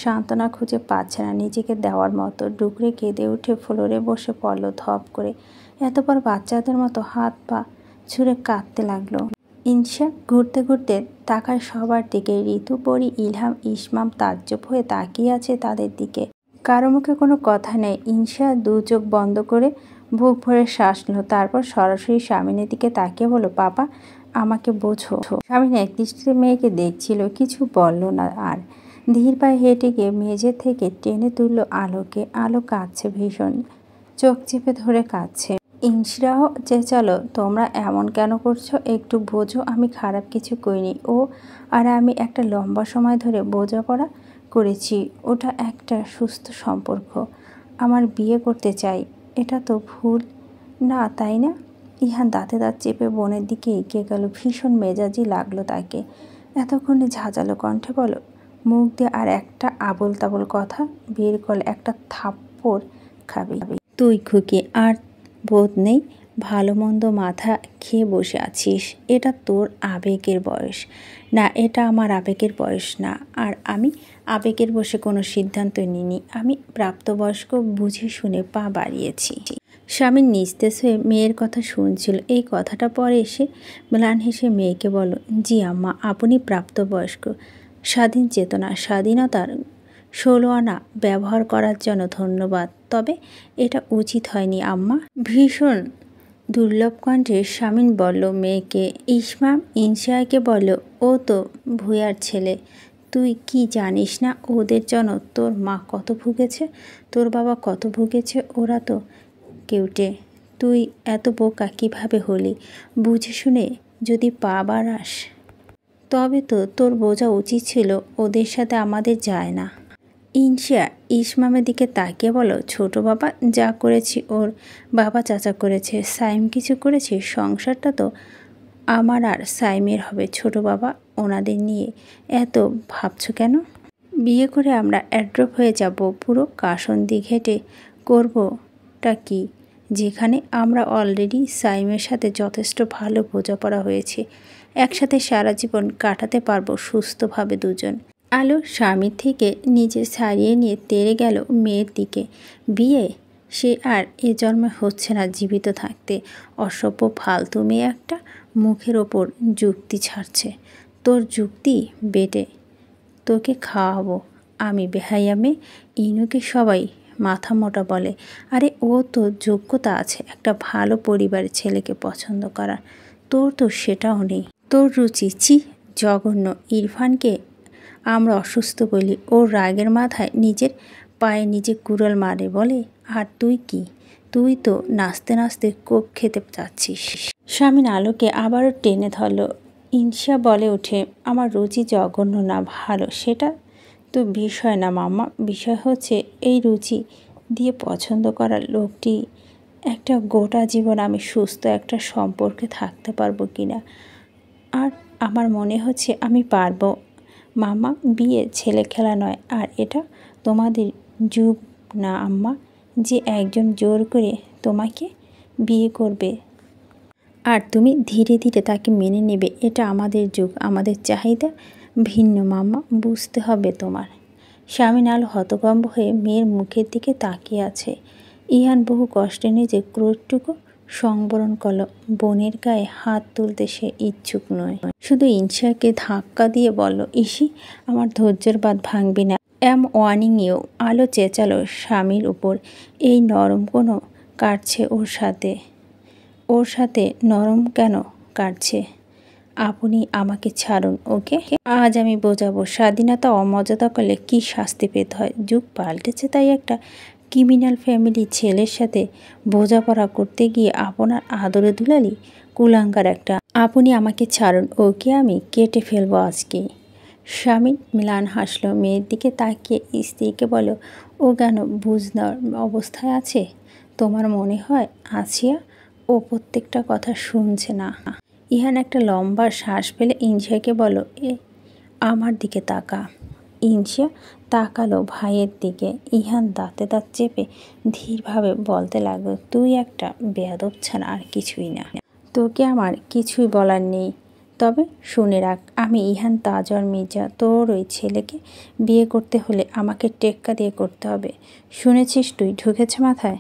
সান্ত্বনা খুঁজে পাচ্ছে না নিজেকে দেওয়ার মতো। ডুকরে কেঁদে উঠে ফ্লোরে বসে পড়ল ধপ করে। এতবার বাচ্চাদের মতো হাত পা ছুঁড়ে কাঁদতে লাগলো। ইনশা ঘুরতে ঘুরতে তাকায় সবার দিকে। ঋতু, পরি, ইলহাম, ইসমাম তাজ্জব হয়ে তাকিয়ে আছে তাদের দিকে। কারো মুখে কোনো কথা নেই। ইনশা দু চোখ বন্ধ করে বুক ভরে শ্বাস নিল। তারপর সরাসরি স্বামীনের দিকে তাকিয়ে বলল, পাপা আমাকে বোঝো। স্বামীন এক দৃষ্টিতে মেয়েকে দেখছিল, কিছু বলল না। আর ধীর পায়ে হেঁটে গিয়ে মেঝে থেকে টেনে তুলল আলোকে। আলো কাঁদছে ভীষণ, চোখ চেপে ধরে কাঁদছে। ইনশিরাও চেঁচালো, তোমরা এমন কেন করছো? একটু বোঝো, আমি খারাপ কিছু করিনি। ও আর আমি একটা লম্বা সময় ধরে বোঝাপড়া করেছি। ওটা একটা সুস্থ সম্পর্ক। আমার বিয়ে করতে চাই, এটা তো ভুল না, তাই না? ইহান দাঁতে দাঁত চেপে বোনের দিকে এগিয়ে গেল। ভীষণ মেজাজি লাগলো তাকে। এতক্ষণে ঝাঁঝালো কণ্ঠে বলো, মুখ দিয়ে আর একটা আবোল তাবোল কথা বের করলে একটা থাপ্পড় খাবি তুই খুকি। আর বোধ নেই, ভালো মন্দ মাথা খেয়ে বসে আছিস। এটা তোর আবেগের বয়স না, এটা আমার আবেগের বয়স না। আর আমি আবেগের বসে কোনো সিদ্ধান্ত নিইনি। আমি প্রাপ্তবয়স্ক, বুঝে শুনে পা বাড়িয়েছি। স্বামী নিস্তেজ হয়ে মেয়ের কথা শুনছিল। এই কথাটা পরে এসে ম্লান হেসে মেয়েকে বলল, জি আম্মা, আপনি প্রাপ্তবয়স্ক। স্বাধীন চেতনা, স্বাধীনতার 16 আনা ব্যবহার করার জন্য ধন্যবাদ। তবে এটা উচিত হয়নি আম্মা। ভীষণ দুর্লভ কণ্ঠে স্বামীন বলল মেয়েকে। ইসমাম ইনশাকে বলল, ও তো ভূয়ার ছেলে, তুই কি জানিস না ওদের জন্য তোর মা কত ভুগেছে, তোর বাবা কত ভুগেছে? ওরা তো কেউটে। তুই এত বোকা কিভাবে হলি? বুঝে শুনে যদি পা বাড়াস তবে তো তোর বোঝা উচিত ছিল ওদের সাথে আমাদের যায় না। ইনশা ইসমামের দিকে তাকিয়ে বলো, ছোট বাবা যা করেছি ওর বাবা চাচা করেছে, সাইম কিছু করেছে। সংসারটা তো আমার আর সাইমের হবে। ছোট বাবা ওনাদের নিয়ে এত ভাবছো কেন? বিয়ে করে আমরা অ্যাড্রপ হয়ে যাব, পুরো কাসন্দি ঘেটে করবোটা কি, যেখানে আমরা অলরেডি সাইমের সাথে যথেষ্ট ভালো বোঝাপড়া হয়েছে। একসাথে সারা জীবন কাটাতে পারবো সুস্থভাবে দুজন। আলো স্বামীর থেকে নিজে ছাড়িয়ে নিয়ে তেড়ে গেল মেয়ের দিকে। বিয়ে সে আর এ জন্মে হচ্ছে না জীবিত থাকতে। অসভ্য ফালতু মেয়ে একটা, মুখের ওপর যুক্তি ছাড়ছে। তোর যুক্তি বেটে, তোকে খাওয়াবো আমি। বেহাইয়া মেয়ে, ইনুকে সবাই মাথা মোটা বলে। আরে ও তো যোগ্যতা আছে একটা ভালো পরিবারের ছেলেকে পছন্দ করার, তোর তো সেটাও নেই। তোর রুচি ছি, জঘন্য। ইরফানকে আমরা অসুস্থ বলি, ওর রাগের মাথায় নিজের পায়ে নিজে কুড়াল মারে বলে। আর তুই কি? তুই তো নাচতে নাচতে কোপ খেতে যাচ্ছিস। স্বামীন আলোকে আবারও টেনে ধরল। ইনশা বলে ওঠে, আমার রুচি জঘন্য না ভালো সেটা তো বিষয় না মাম্মা, বিষয় হচ্ছে এই রুচি দিয়ে পছন্দ করার লোকটি একটা গোটা জীবন আমি সুস্থ একটা সম্পর্কে থাকতে পারবো কি না। আর আমার মনে হচ্ছে আমি পারবো মাম্মা। বিয়ে ছেলে খেলা নয়, আর এটা তোমাদের যুগ না আম্মা, যে একজন জোর করে তোমাকে বিয়ে করবে আর তুমি ধীরে ধীরে তাকে মেনে নেবে। এটা আমাদের যুগ, আমাদের চাহিদা ভিন্ন মাম্মা, বুঝতে হবে তোমার। স্বামীন আলো হতভম্ব হয়ে মেয়ের মুখের দিকে তাকিয়ে আছে। ইহান বহু কষ্টে নিজে ক্রোধটুকু সংবরণ করল। বোনের গায়ে হাত তুলতে সে ইচ্ছুক নয়, শুধু ইনশাকে ধাক্কা দিয়ে বলল, ইসি আমার ধৈর্যের বাঁধ ভাঙবি না। ওয়ার্নিংয়েও আলো চেঁচালো স্বামীর উপর। এই নরম কোনো কাটছে ওর সাথে নরম কেন কাটছে? আপনি আমাকে ছাড়ুন ওকে। আজ আমি বোঝাবো স্বাধীনতা অমর্যাদা করলে কি শাস্তি পেতে হয়। যুগ পাল্টেছে তাই একটা ক্রিমিনাল ফ্যামিলি ছেলের সাথে বোঝাপড়া করতে গিয়ে আপনার আদরে দুলালি কুলাঙ্গার একটা। আপনি আমাকে ছাড়ুন ওকে, আমি কেটে ফেলবো আজকে। স্বামী মিলান হাসলো। মেয়ের দিকে তাকিয়ে স্ত্রীকে বলো, ও কেন বুঝনার অবস্থায় আছে? তোমার মনে হয় আছিয়া ও প্রত্যেকটা কথা শুনছে না? ইহান একটা লম্বা শ্বাস ফেলে ইনশাকে বলো, আমার দিকে তাকা। ইনশা তাকালো ভাইয়ের দিকে। ইহান দাঁতে দাঁত চেপে ধীরভাবে বলতে লাগলো, তুই একটা বেয়াদব ছাড়া আর কিছুই না। তোকে আমার কিছুই বলার নেই। তবে শুনে রাখ, আমি ইহান তাজর মির্জা। তোর ওই ছেলেকে বিয়ে করতে হলে আমাকে টেক্কা দিয়ে করতে হবে। শুনেছিস তুই? ঢুকেছে মাথায়?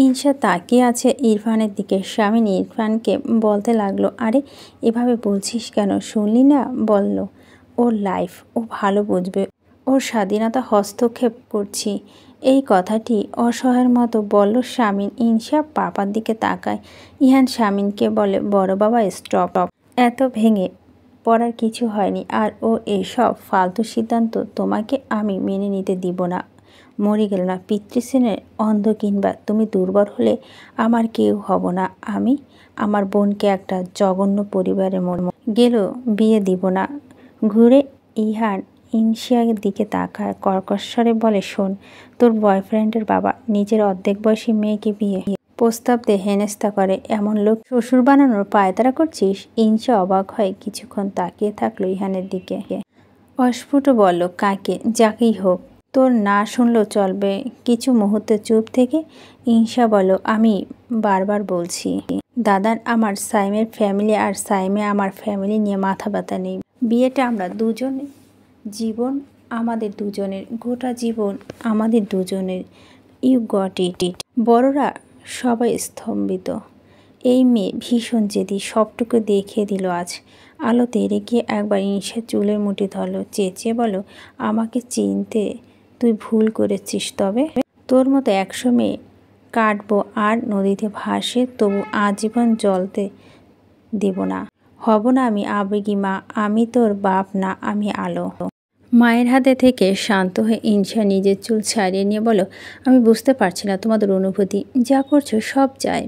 ইনশা তাকিয়ে আছে ইরফানের দিকে। শামিন ইরফানকে বলতে লাগলো, আরে এভাবে বলছিস কেন? শুনলি না বলল, ওর লাইফ ও ভালো বুঝবে, ওর স্বাধীনতা হস্তক্ষেপ করছি। এই কথাটি অসহায়ের মতো বলল শামিন। ইনশা পাপার দিকে তাকায়। ইহান শামিনকে বলে, বড় বাবা স্টপ। এত ভেঙে পড়ার কিছু হয়নি। আর ও এইসব ফালতু সিদ্ধান্ত তোমাকে আমি মেনে নিতে দিব না। মরে গেল না পিতৃস্নেহের অন্ধ, কিংবা তুমি দুর্বল হলে আমার কেউ হব না। আমি আমার বোনকে একটা জঘন্য পরিবারে গেল বিয়ে দিব না। ঘুরে ইহান ইনশিয়ার দিকে তাকায়, কর্কশ্বরে বলে, শোন, তোর বয়ফ্রেন্ডের বাবা নিজের অর্ধেক বয়সী মেয়েকে বিয়ে প্রস্তাব দিয়ে হেনস্থা করে, এমন লোক শ্বশুর বানানোর পায়তারা করছিস? ইনশা অবাক হয় কিছুক্ষণ তাকিয়ে থাকলো ইহানের দিকে। অস্ফুট বলল, কাকে? যাকেই হোক, তোর না শুনলেও চলবে। কিছু মুহূর্তে চুপ থেকে ইনশা বলল, আমি বারবার বলছি, দাদার আমার সাইমের ফ্যামিলি আর সাইমে আমার ফ্যামিলি নিয়ে মাথা ব্যথা নেই। বিয়েটা আমরা দুজনে, জীবন আমাদের দুজনের, গোটা জীবন আমাদের দুজনের। You got it. বড়রা সবাই স্তম্ভিত। এই মেয়ে ভীষণ জেদি, সবটুকু দেখিয়ে দিল আজ। আলোতে রেখে একবার ইনশার চুলের মুঠি ধরলো, চেঁচিয়ে বলো, আমাকে চিনতে তুই ভুল করেছিস। তবে তোর মতো 100 মেয়ে কাটবো আর নদীতে ভাসে, তবু আজীবন জ্বলতে দেব না। হব না আমি আবেগী মা। আমি তোর বাপ না, আমি আলো। মায়ের হাতে থেকে শান্ত হয়ে ইনশা নিজের চুল ছাড়িয়ে নিয়ে বলো, আমি বুঝতে পারছি না তোমাদের অনুভূতি। যা করছো সব যায়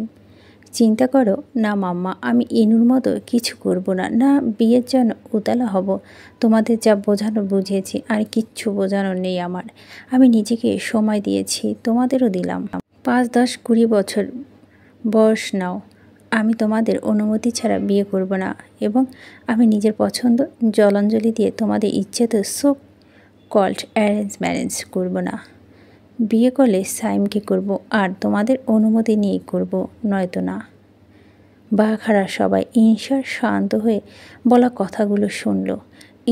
চিন্তা করো না মাম্মা। আমি ইনুর মতো কিছু করব না। না বিয়ের জন্য উতলা হব। তোমাদের যা বোঝানো বুঝিয়েছি, আর কিচ্ছু বোঝানোর নেই আমার। আমি নিজেকে সময় দিয়েছি, তোমাদেরও দিলাম। 5, 10, 20 বছর বয়স নাও। আমি তোমাদের অনুমতি ছাড়া বিয়ে করব না, এবং আমি নিজের পছন্দ জলাঞ্জলি দিয়ে তোমাদের ইচ্ছেতে সো কল্ড অ্যারেঞ্জ ম্যারেজ করব না। বিয়ে করলে সাইমকে করব, আর তোমাদের অনুমতি নিয়েই করব, নয়তো না। বাঘারা সবাই ইনশার শান্ত হয়ে বলা কথাগুলো শুনল।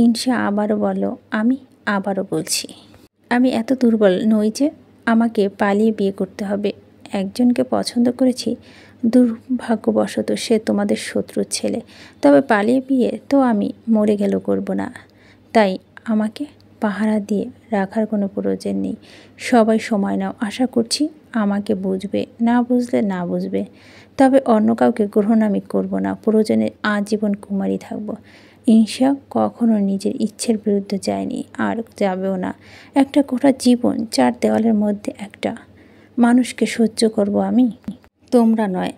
ইনশা আবারও বলল, আমি আবারও বলছি, আমি এত দুর্বল নই যে আমাকে পালিয়ে বিয়ে করতে হবে। একজনকে পছন্দ করেছি, দুর্ভাগ্যবশত সে তোমাদের শত্রুর ছেলে। তবে পালিয়ে বিয়ে তো আমি মরে গেলেও করব না। তাই আমাকে পাহারা দিয়ে রাখার কোনো প্রয়োজন নেই। সবাই সময় নাও, আশা করছি আমাকে বুঝবে। না বুঝলে না বুঝবে, তবে অন্য কাউকে গ্রহণ আমি করব না। প্রয়োজনে আজীবন কুমারী থাকব। ইনশা কখনো নিজের ইচ্ছের বিরুদ্ধে যায়নি, আর যাবেও না। একটা গোটা জীবন 4 দেওয়ালের মধ্যে একটা মানুষকে সহ্য করব আমি, তোমরা নয়।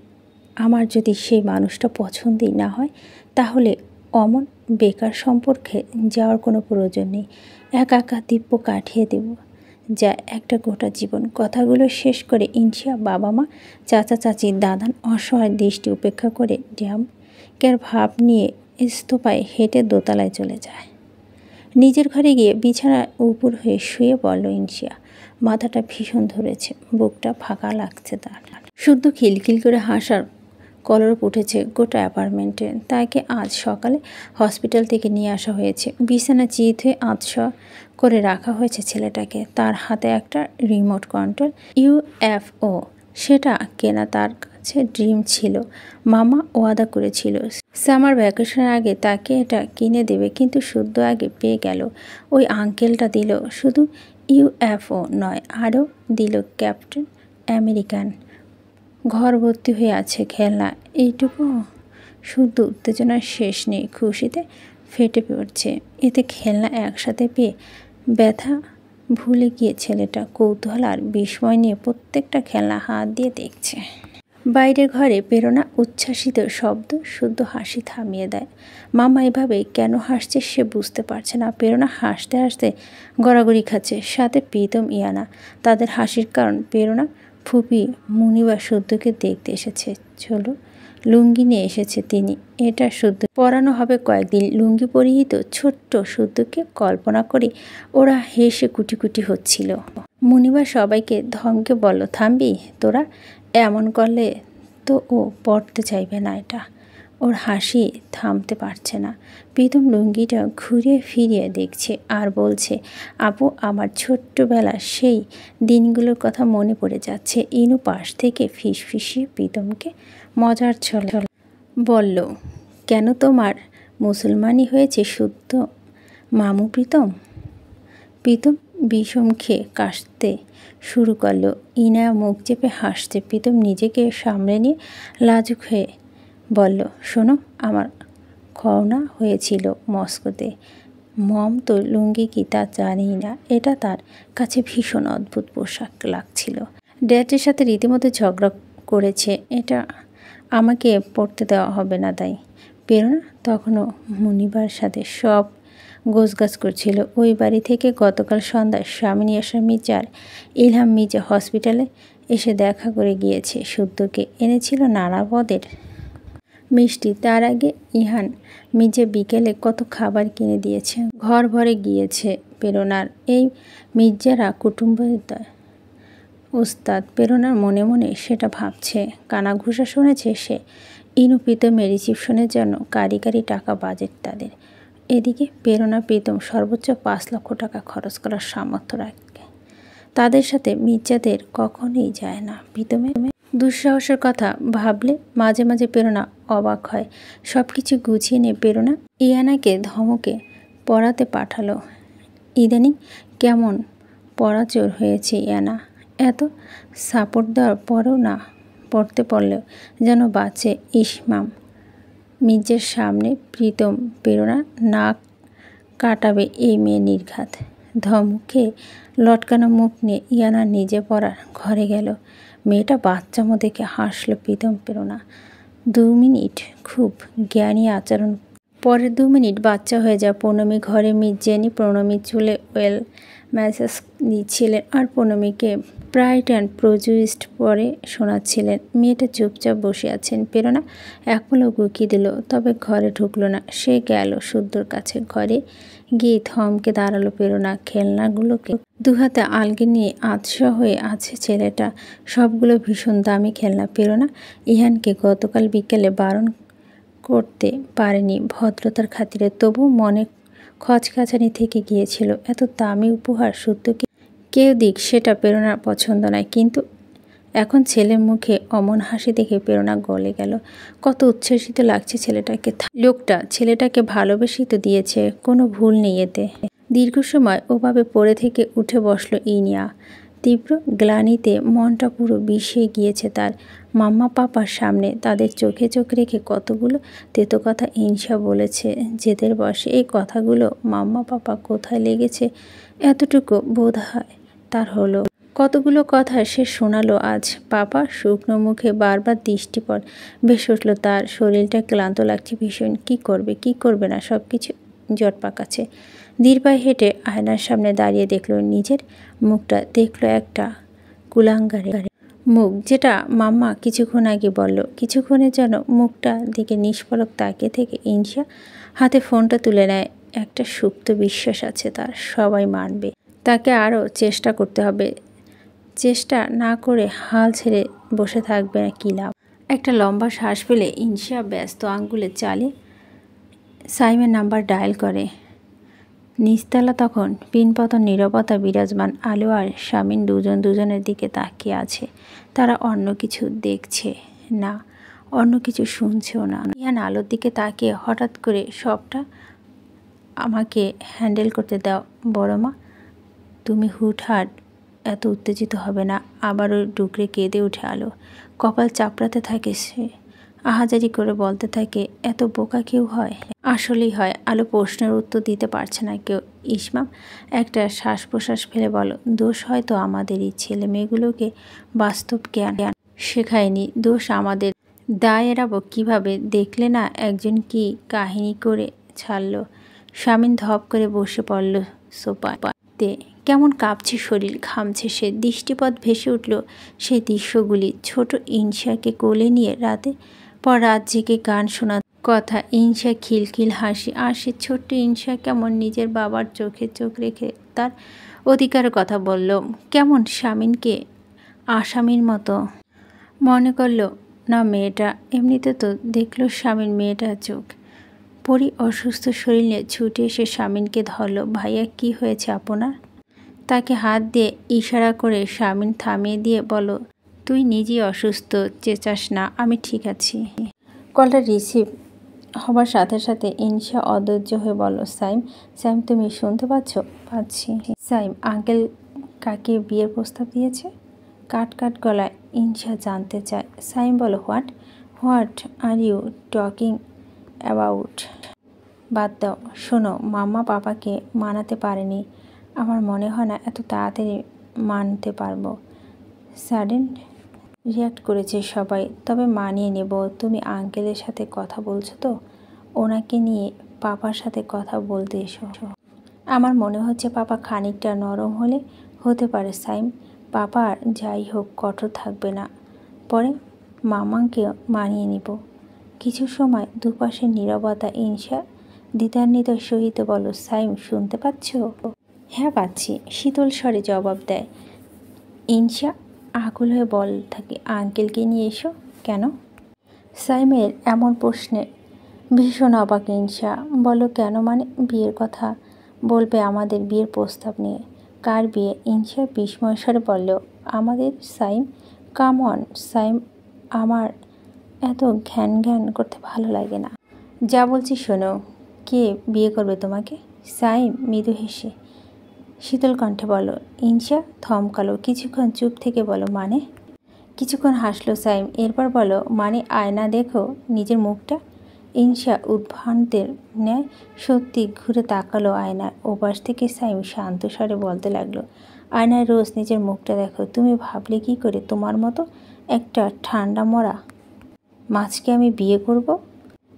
আমার যদি সেই মানুষটা পছন্দই না হয়, তাহলে অমন বেকার সম্পর্কে যাওয়ার কোনো প্রয়োজন নেই। একা একা দিব্য কাটিয়ে দেব যা একটা গোটা জীবন। কথাগুলো শেষ করে ইনশা বাবা মা, চাচা চাচি, দাদান অসহায় দৃষ্টি উপেক্ষা করে ড্যামকের ভাব নিয়ে স্তূপায় হেঁটে দোতলায় চলে যায়। নিজের ঘরে গিয়ে বিছানায় উপর হয়ে শুয়ে পড়ল ইনশা। মাথাটা ভীষণ ধরেছে, বুকটা ফাঁকা লাগছে তার। শুদ্ধ খিলখিল করে হাসার কলরব উঠেছে গোটা অ্যাপার্টমেন্টে। তাকে আজ সকালে হসপিটাল থেকে নিয়ে আসা হয়েছে। বিছানা চিত হয়ে আধশোয়া করে রাখা হয়েছে ছেলেটাকে। তার হাতে একটা রিমোট কন্ট্রোল ইউএফও। সেটা কেনা তার কাছে ড্রিম ছিল। মামা ওয়াদা করেছিল সামার ভ্যাকেশনের আগে তাকে এটা কিনে দেবে, কিন্তু শুদ্ধ আগে পেয়ে গেল। ওই আঙ্কেলটা দিল শুধু ইউএফও নয়, আরও দিল ক্যাপ্টেন আমেরিকান। ঘর ভর্তি হয়ে আছে খেলনা। এইটুকু শুদ্ধ উত্তেজনার শেষ নেই, খুশিতে ফেটে পড়ছে। এতে খেলনা একসাথে পেয়ে ব্যথা ভুলে গিয়ে ছেলেটা কৌতূহল আর বিস্ময় নিয়ে প্রত্যেকটা খেলনা হাত দিয়ে দেখছে। বাইরের ঘরে প্রেরণা উচ্ছ্বাসিত শব্দ শুদ্ধ হাসি থামিয়ে দেয়। মামা এভাবে কেন হাসছে সে বুঝতে পারছে না। প্রেরণা হাসতে হাসতে গড়াগড়ি খাচ্ছে, সাথে প্রীতম ইয়ানা। তাদের হাসির কারণ প্রেরণা ফুপি মুনিবা শুদ্ধকে দেখতে এসেছে। চলো লুঙ্গি নিয়ে এসেছে তিনি। এটা শুদ্ধ পরানো হবে কয়েকদিন। লুঙ্গি পরিহিত ছোট্ট শুদ্ধকে কল্পনা করে ওরা হেসে কুটি কুটি হচ্ছিল। মুনিবা সবাইকে ধমকে বলল, থামবি তোরা? এমন করলে তো ও পড়তে চাইবে না। এটা ওর হাসি থামতে পারছে না। প্রীতম লুঙ্গিটা ঘুরিয়ে ফিরিয়ে দেখছে আর বলছে, আপু আমার ছোট্টবেলা সেই দিনগুলোর কথা মনে পড়ে যাচ্ছে। ইনু পাশ থেকে ফিসফিসিয়ে প্রীতমকে মজার ছলে বলল, কেন তোমার মুসলমানি হয়েছে শুদ্ধ মামু প্রীতম? প্রীতম বিষম খেয়ে কাশতে শুরু করলো। ইনা মুখ চেপে হাসছে। প্রীতম নিজেকে সামলে নিয়ে লাজুক হয়ে বলল, শোনো, আমার খওনা হয়েছিল মস্কোতে। মম তো লুঙ্গি কি তা জানি না। এটা তার কাছে ভীষণ অদ্ভুত পোশাক লাগছিল। ড্যাডের সাথে রীতিমতো ঝগড়া করেছে। এটা আমাকে পড়তে দেওয়া হবে না তাই। প্রেরণা তখনও মুনিবার সাথে সব গোছগাছ করছিল। ওই বাড়ি থেকে গতকাল সন্ধ্যায় স্বামী আসার মির্জার ইলহাম মির্জা হসপিটালে এসে দেখা করে গিয়েছে। শুদ্ধকে এনেছিল নানা পদের মিষ্টি। তার আগে ইহান মির্জা বিকেলে কত খাবার কিনে দিয়েছে। ঘর ভরে গিয়েছে প্রেরণার। এই মির্জারা কুটুম্বিতায় ওস্তাদ। প্রেরণার মনে মনে সেটা ভাবছে। কানাঘুষা শুনেছে সে। ইনু প্রীতমের রিসিপশনের জন্য কারি টাকা বাজেট তাদের। এদিকে প্রেরণা প্রীতম সর্বোচ্চ 5 লক্ষ টাকা খরচ করার সামর্থ্য রাখে। তাদের সাথে মির্জাদের কখনোই যায় না। প্রীতমের দুঃসাহসের কথা ভাবলে মাঝে মাঝে প্রেরণা অবাক হয়। সব কিছু গুছিয়ে নিয়ে প্রেরণা ইয়ানাকে ধমকে পড়াতে পাঠালো। ইদানিং কেমন পড়াচোর হয়েছে ইয়ানা। এত সাপোর্ট দেওয়ার পরেও না পড়তে পারলেও যেন বাঁচে ইসমাম মির্জার সামনে। প্রীতম প্রেরণা নাক কাটাবে এই মেয়ে নির্ঘাত। ধমকে লটকানো মুখ নিয়ে ইয়ানা নিজে পড়ার ঘরে গেল। মেয়েটা বাচ্চামো দেখে হাসলো প্রীতম প্রেরণা। 2 মিনিট খুব জ্ঞানী আচরণ। পরের 2 মিনিট বাচ্চা হয়ে যায় প্রণমী ঘরে। মির্জেনি প্রণমী চুলে ওয়েল ম্যাসাজ দিচ্ছিলেন আর প্রণমীকে প্রাইড অ্যান্ড প্রজুইসড পরে শোনাচ্ছিলেন। মেয়েটা চুপচাপ বসে আছেন। প্রেরণা এক পলক উকি দিল, তবে ঘরে ঢুকলো না। সে গেল শুদ্ধর কাছে। ঘরে গিয়ে থমকে দাঁড়ালো প্রেরণা। খেলনাগুলোকে 2 হাতে আলগে নিয়ে আতশা হয়ে আছে ছেলেটা। সবগুলো ভীষণ দামি খেলনা। প্রেরণা ইহানকে গতকাল বিকেলে বারণ করতে পারেনি ভদ্রতার খাতিরে, তবু মনে খচখাচানি থেকে গিয়েছিল। এত দামি উপহার শুদ্ধকে কেউ দিক সেটা প্রেরণার পছন্দ নয়, কিন্তু এখন ছেলের মুখে অমন হাসি দেখে প্রেরণা গলে গেল। কত উচ্ছ্বসিত লাগছে ছেলেটাকে। লোকটা ছেলেটাকে ভালোবেসেই তো দিয়েছে, কোনো ভুল নেই এতে। দীর্ঘ সময় ওভাবে পড়ে থেকে উঠে বসলো ইনিয়া। তীব্র গ্লানিতে মনটা পুরো বিষিয়ে গিয়েছে তার। মাম্মা পাপার সামনে তাদের চোখে চোখ রেখে কতগুলো তেতো কথা ইনসা বলেছে জেদের বয়সে। এই কথাগুলো মাম্মা পাপা কোথায় লেগেছে এতটুকু বোধ হয় তার হলো। কতগুলো কথা সে শোনালো আজ। পাপা শুকনো মুখে বারবার দৃষ্টি পড় বেশ উঠল তার। শরীরটা ক্লান্ত লাগছে ভীষণ। কি করবে না সব কিছু জট পাকাচ্ছে। ধীর পায়ে হেঁটে আয়নার সামনে দাঁড়িয়ে দেখলো নিজের মুখটা। দেখলো একটা কুলাঙ্গারের মুখ, যেটা মাম্মা কিছুক্ষণ আগে বলল। কিছুক্ষণের জন্য মুখটা দিকে নিষ্পলক তাকিয়ে থেকে ইনসা হাতে ফোনটা তুলে নেয়। একটা সুপ্ত বিশ্বাস আছে তার, সবাই মানবে। তাকে আরও চেষ্টা করতে হবে। চেষ্টা না করে হাল ছেড়ে বসে থাকবে না, কী লাভ। একটা লম্বা শ্বাস ফেলে ইনসা ব্যস্ত আঙ্গুলে চালে সাইমের নাম্বার ডায়াল করে। নিচতলা তখন পিনপতন নীরবতা বিরাজমান। আলো আর স্বামীন দুজনের দিকে তাকিয়ে আছে। তারা অন্য কিছু দেখছে না, অন্য কিছু শুনছেও না। ইয়ান আলোর দিকে তাকিয়ে হঠাৎ করে, সবটা আমাকে হ্যান্ডেল করতে দাও বড় মা। তুমি হুটহাট এত উত্তেজিত হবে না। আবারও ডুকরে কেঁদে উঠে আলো। কপাল চাপড়াতে থাকে সে। আহাজারি করে বলতে থাকে, এত বোকা কেউ হয়? আসলেই হয়। আলো প্রশ্নের উত্তর দিতে পারছে না কেউ। ইসমাম একটা শ্বাস প্রশ্বাস ফেলে বলো, দোষ হয়তো আমাদেরই। ছেলে মেয়েগুলোকে বাস্তব জ্ঞান শেখায়নি। দোষ আমাদের। দায় এড়াবো কীভাবে? দেখলে না একজন কি কাহিনী করে ছাড়ল। স্বামীন ধপ করে বসে পড়ল সোফাতে। কেমন কাঁপছে শরীর, ঘামছে সে। দৃষ্টিপথ ভেসে উঠল সেই দৃশ্যগুলি। ছোট ইনসাকে কোলে নিয়ে রাতে পর রাত জেগে গান শোনা কথা। ইনসা খিলখিল হাসি আর সে ছোট্ট ইনসা কেমন নিজের বাবার চোখে চোখ রেখে তার অধিকারের কথা বলল, কেমন স্বামীনকে আসামির মতো মনে করলো না মেয়েটা। এমনিতে তো দেখলো স্বামীর মেয়েটা চোখ। পরি অসুস্থ শরীর নিয়ে ছুটে এসে স্বামীনকে ধরল। ভাইয়া কি হয়েছে আপনার? তাকে হাত দিয়ে ইশারা করে স্বামীন থামিয়ে দিয়ে বলো, তুই নিজেই অসুস্থ, চেঁচাস না, আমি ঠিক আছি। কলটা রিসিভ হবার সাথে সাথে ইনসা অধৈর্য হয়ে বলল, সাইম, সাইম তুমি শুনতে পাচ্ছ? পাচ্ছি। সাইম, আঙ্কেল কাকে বিয়ের প্রস্তাব দিয়েছে? কাট কাট গলায় ইনসা জানতে চায়। সাইম বলো, what are you talking about? বাদ দাও। শোনো, মাম্মা পাপাকে মানাতে পারেনি। আমার মনে হয় না এত তাড়াতাড়ি মানতে পারবো। সাডেন রিয়াক্ট করেছে সবাই, তবে মানিয়ে নেব। তুমি আঙ্কেলের সাথে কথা বলছো তো? ওনাকে নিয়ে পাপার সাথে কথা বলতে এসো। আমার মনে হচ্ছে পাপা খানিকটা নরম হলে হতে পারে সাইম। পাপার যাই হোক কঠোর থাকবে না, পরে মামাকে মানিয়ে নিব। কিছু সময় দুপাশের নীরবতা। ইনসা দ্বিধান্বিত সহিত বলো, সাইম শুনতে পাচ্ছ? হ্যাঁ পাচ্ছি, শীতল স্বরে জবাব দেয়। ইনসা আকুল হয়ে বল থাকে, আঙ্কেলকে নিয়ে এসো। কেন? সাইমের এমন প্রশ্নে ভীষণ অবাক ইনসা। বলো কেন মানে? বিয়ের কথা বলবে আমাদের, বিয়ের প্রস্তাব নিয়ে। কার বিয়ে? ইনসা বিস্ময় স্বরে বলল, আমাদের। সাইম, কাম অন সাইম, আমার এত ঘ্যান করতে ভালো লাগে না। যা বলছি শোনো, কে বিয়ে করবে তোমাকে? সাইম মৃদু হেসে শীতল কণ্ঠে বলো। ইনসা থমকালো, কিছুক্ষণ চুপ থেকে বলো, মানে? কিছুক্ষণ হাসলো সাইম, এরপর বলো, মানে আয়না দেখো নিজের মুখটা। ইনসা উদ্ভ্রান্তের ন্যায় সত্যি ঘুরে তাকালো আয়নার ওপাশ থেকে। সাইম শান্ত স্বরে বলতে লাগলো, আয়নায় রোজ নিজের মুখটা দেখো। তুমি ভাবলে কি করে তোমার মতো একটা ঠান্ডা মরা মাছকে আমি বিয়ে করব?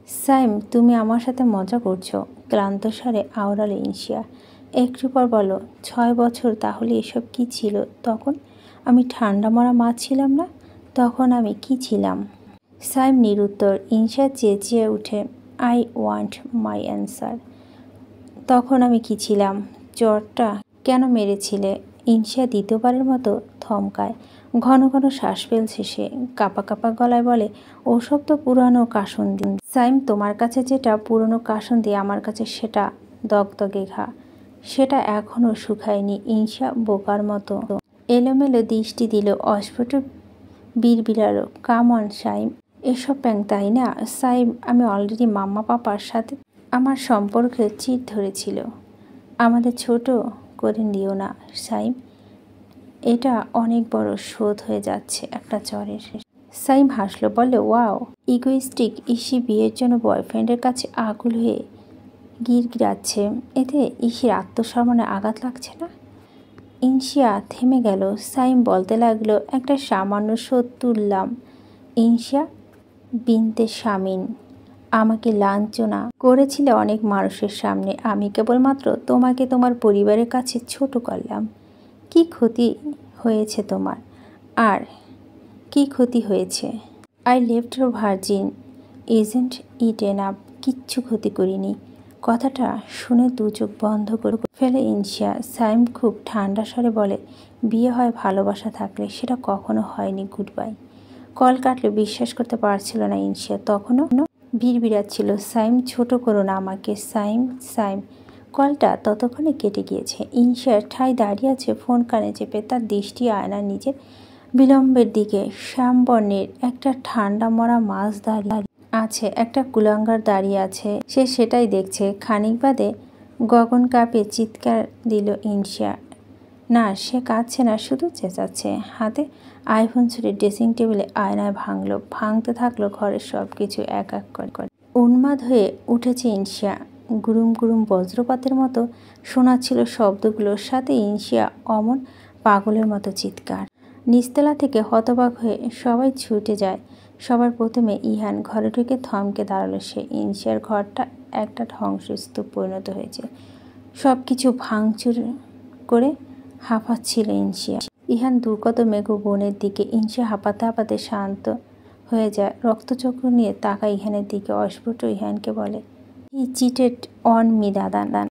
সাইম, তুমি আমার সাথে মজা করছো, ক্লান্ত স্বরে আওড়ালো ইনসা। একটু পর বলো, 6 বছর তাহলে এসব কি ছিল তখন? আমি ঠান্ডা মরা মাছ ছিলাম না? তখন আমি কি ছিলাম? সাইম নিরুত্তর। ইনসা চেঁচিয়ে উঠে, আই ওয়ান্ট মাই অ্যান্সার। তখন আমি কি ছিলাম? জ্বরটা কেন মেরেছিলে? ইনসা দ্বিতীয়বারের মতো থমকায়। ঘন ঘন শ্বাস ফেলছে সে, কাঁপা কাঁপা গলায় বলে, ওসব তো পুরানো কাসুন্দি। সাইম, তোমার কাছে যেটা পুরনো কাসুন্দি, আমার কাছে সেটা দগদগে ঘা। সেটা এখনও শুকায়নি। ইনসা বোকার মতো এলোমেলো দৃষ্টি দিল, অস্ফুট বিড়বিড়ালো, কাম অন সাইম, এসব প্যাং তাই না? সাইম, আমি অলরেডি মাম্মা পাপার সাথে আমার সম্পর্কে চিট ধরেছিল। আমাদের ছোট করে দিও না সাইম, এটা অনেক বড় শোধ হয়ে যাচ্ছে একটা জ্বরের। সাইম হাসলো, বলে, ওয়াও ইগোইস্টিক। ইসি বিয়ের জন্য বয়ফ্রেন্ডের কাছে আকুল হয়ে গিরগিরাচ্ছে, এতে ইসির আত্মসম্মানে আঘাত লাগছে না? ইনসিয়া থেমে গেল। সাইম বলতে লাগলো, একটা সামান্য শোধ তুললাম ইনসিয়া বিনতে শামিন। আমাকে লাঞ্ছনা করেছিলে অনেক মানুষের সামনে, আমি কেবলমাত্র তোমাকে তোমার পরিবারের কাছে ছোট করলাম। কি ক্ষতি হয়েছে তোমার? আর কি ক্ষতি হয়েছে? I left you virgin, isn't it enough? কিচ্ছু ক্ষতি করিনি। কথাটা শুনে দু চোখ বন্ধ করে ফেলে ইনসিয়া। সাইম খুব ঠান্ডা স্বরে বলে, বিয়ে হয় ভালোবাসা থাকলে, সেটা কখনো হয়নি। Good bye. কল কাটলে বিশ্বাস করতে পারছিল না ইনসিয়া, তখনও বিড়বিড়াচ্ছিল, সাইম ছোট করো না আমাকে সাইম। সাইম কলটা ততক্ষণে কেটে গিয়েছে। ইনসিয়ার ঠাই দাঁড়িয়ে আছে ফোন কানে চেপে, তার দৃষ্টি আয়নার নিজের বিলম্বের দিকে। শ্যামবর্ণের একটা ঠান্ডা মরা মাছ দাঁড়িয়ে আছে, একটা কুলাঙ্গার দাঁড়িয়ে আছে, সে সেটাই দেখছে। খানিক বাদে গগন কাঁপে চিৎকার দিল ইনসিয়া। না, সে কাঁদছে না, শুধু চেঁচাচ্ছে। হাতে আইফোন ছুড়ে ড্রেসিং টেবিলে আয়নায় ভাঙতে থাকলো ঘরের সব কিছু এক এক করে। উন্মাদ হয়ে উঠেছে ইনসিয়া। গুরুম গুরুম বজ্রপাতের মতো শোনাচ্ছিল শব্দগুলোর সাথে ইনসিয়া অমন পাগলের মতো চিৎকার। নিচতলা থেকে হতবাক হয়ে সবাই ছুটে যায়। সবার প্রথমে ইহান ঘরে ঢুকে থমকে দাঁড়ালো সে। ইনসিয়ার ঘরটা একটা ধ্বংসস্তূপ পরিণত হয়েছে। সব কিছু ভাঙচুর করে হাঁপাচ্ছিল ইনসিয়া। ইহান দু কদম এগো বোনের দিকে। ইনসিয়া হাঁপাতে হাঁপাতে শান্ত হয়ে যায়। রক্তচক্র নিয়ে তাকায় ইহানের দিকে। অস্ফুট ইহানকে বলে, হি চিটেড অন মি দাদা।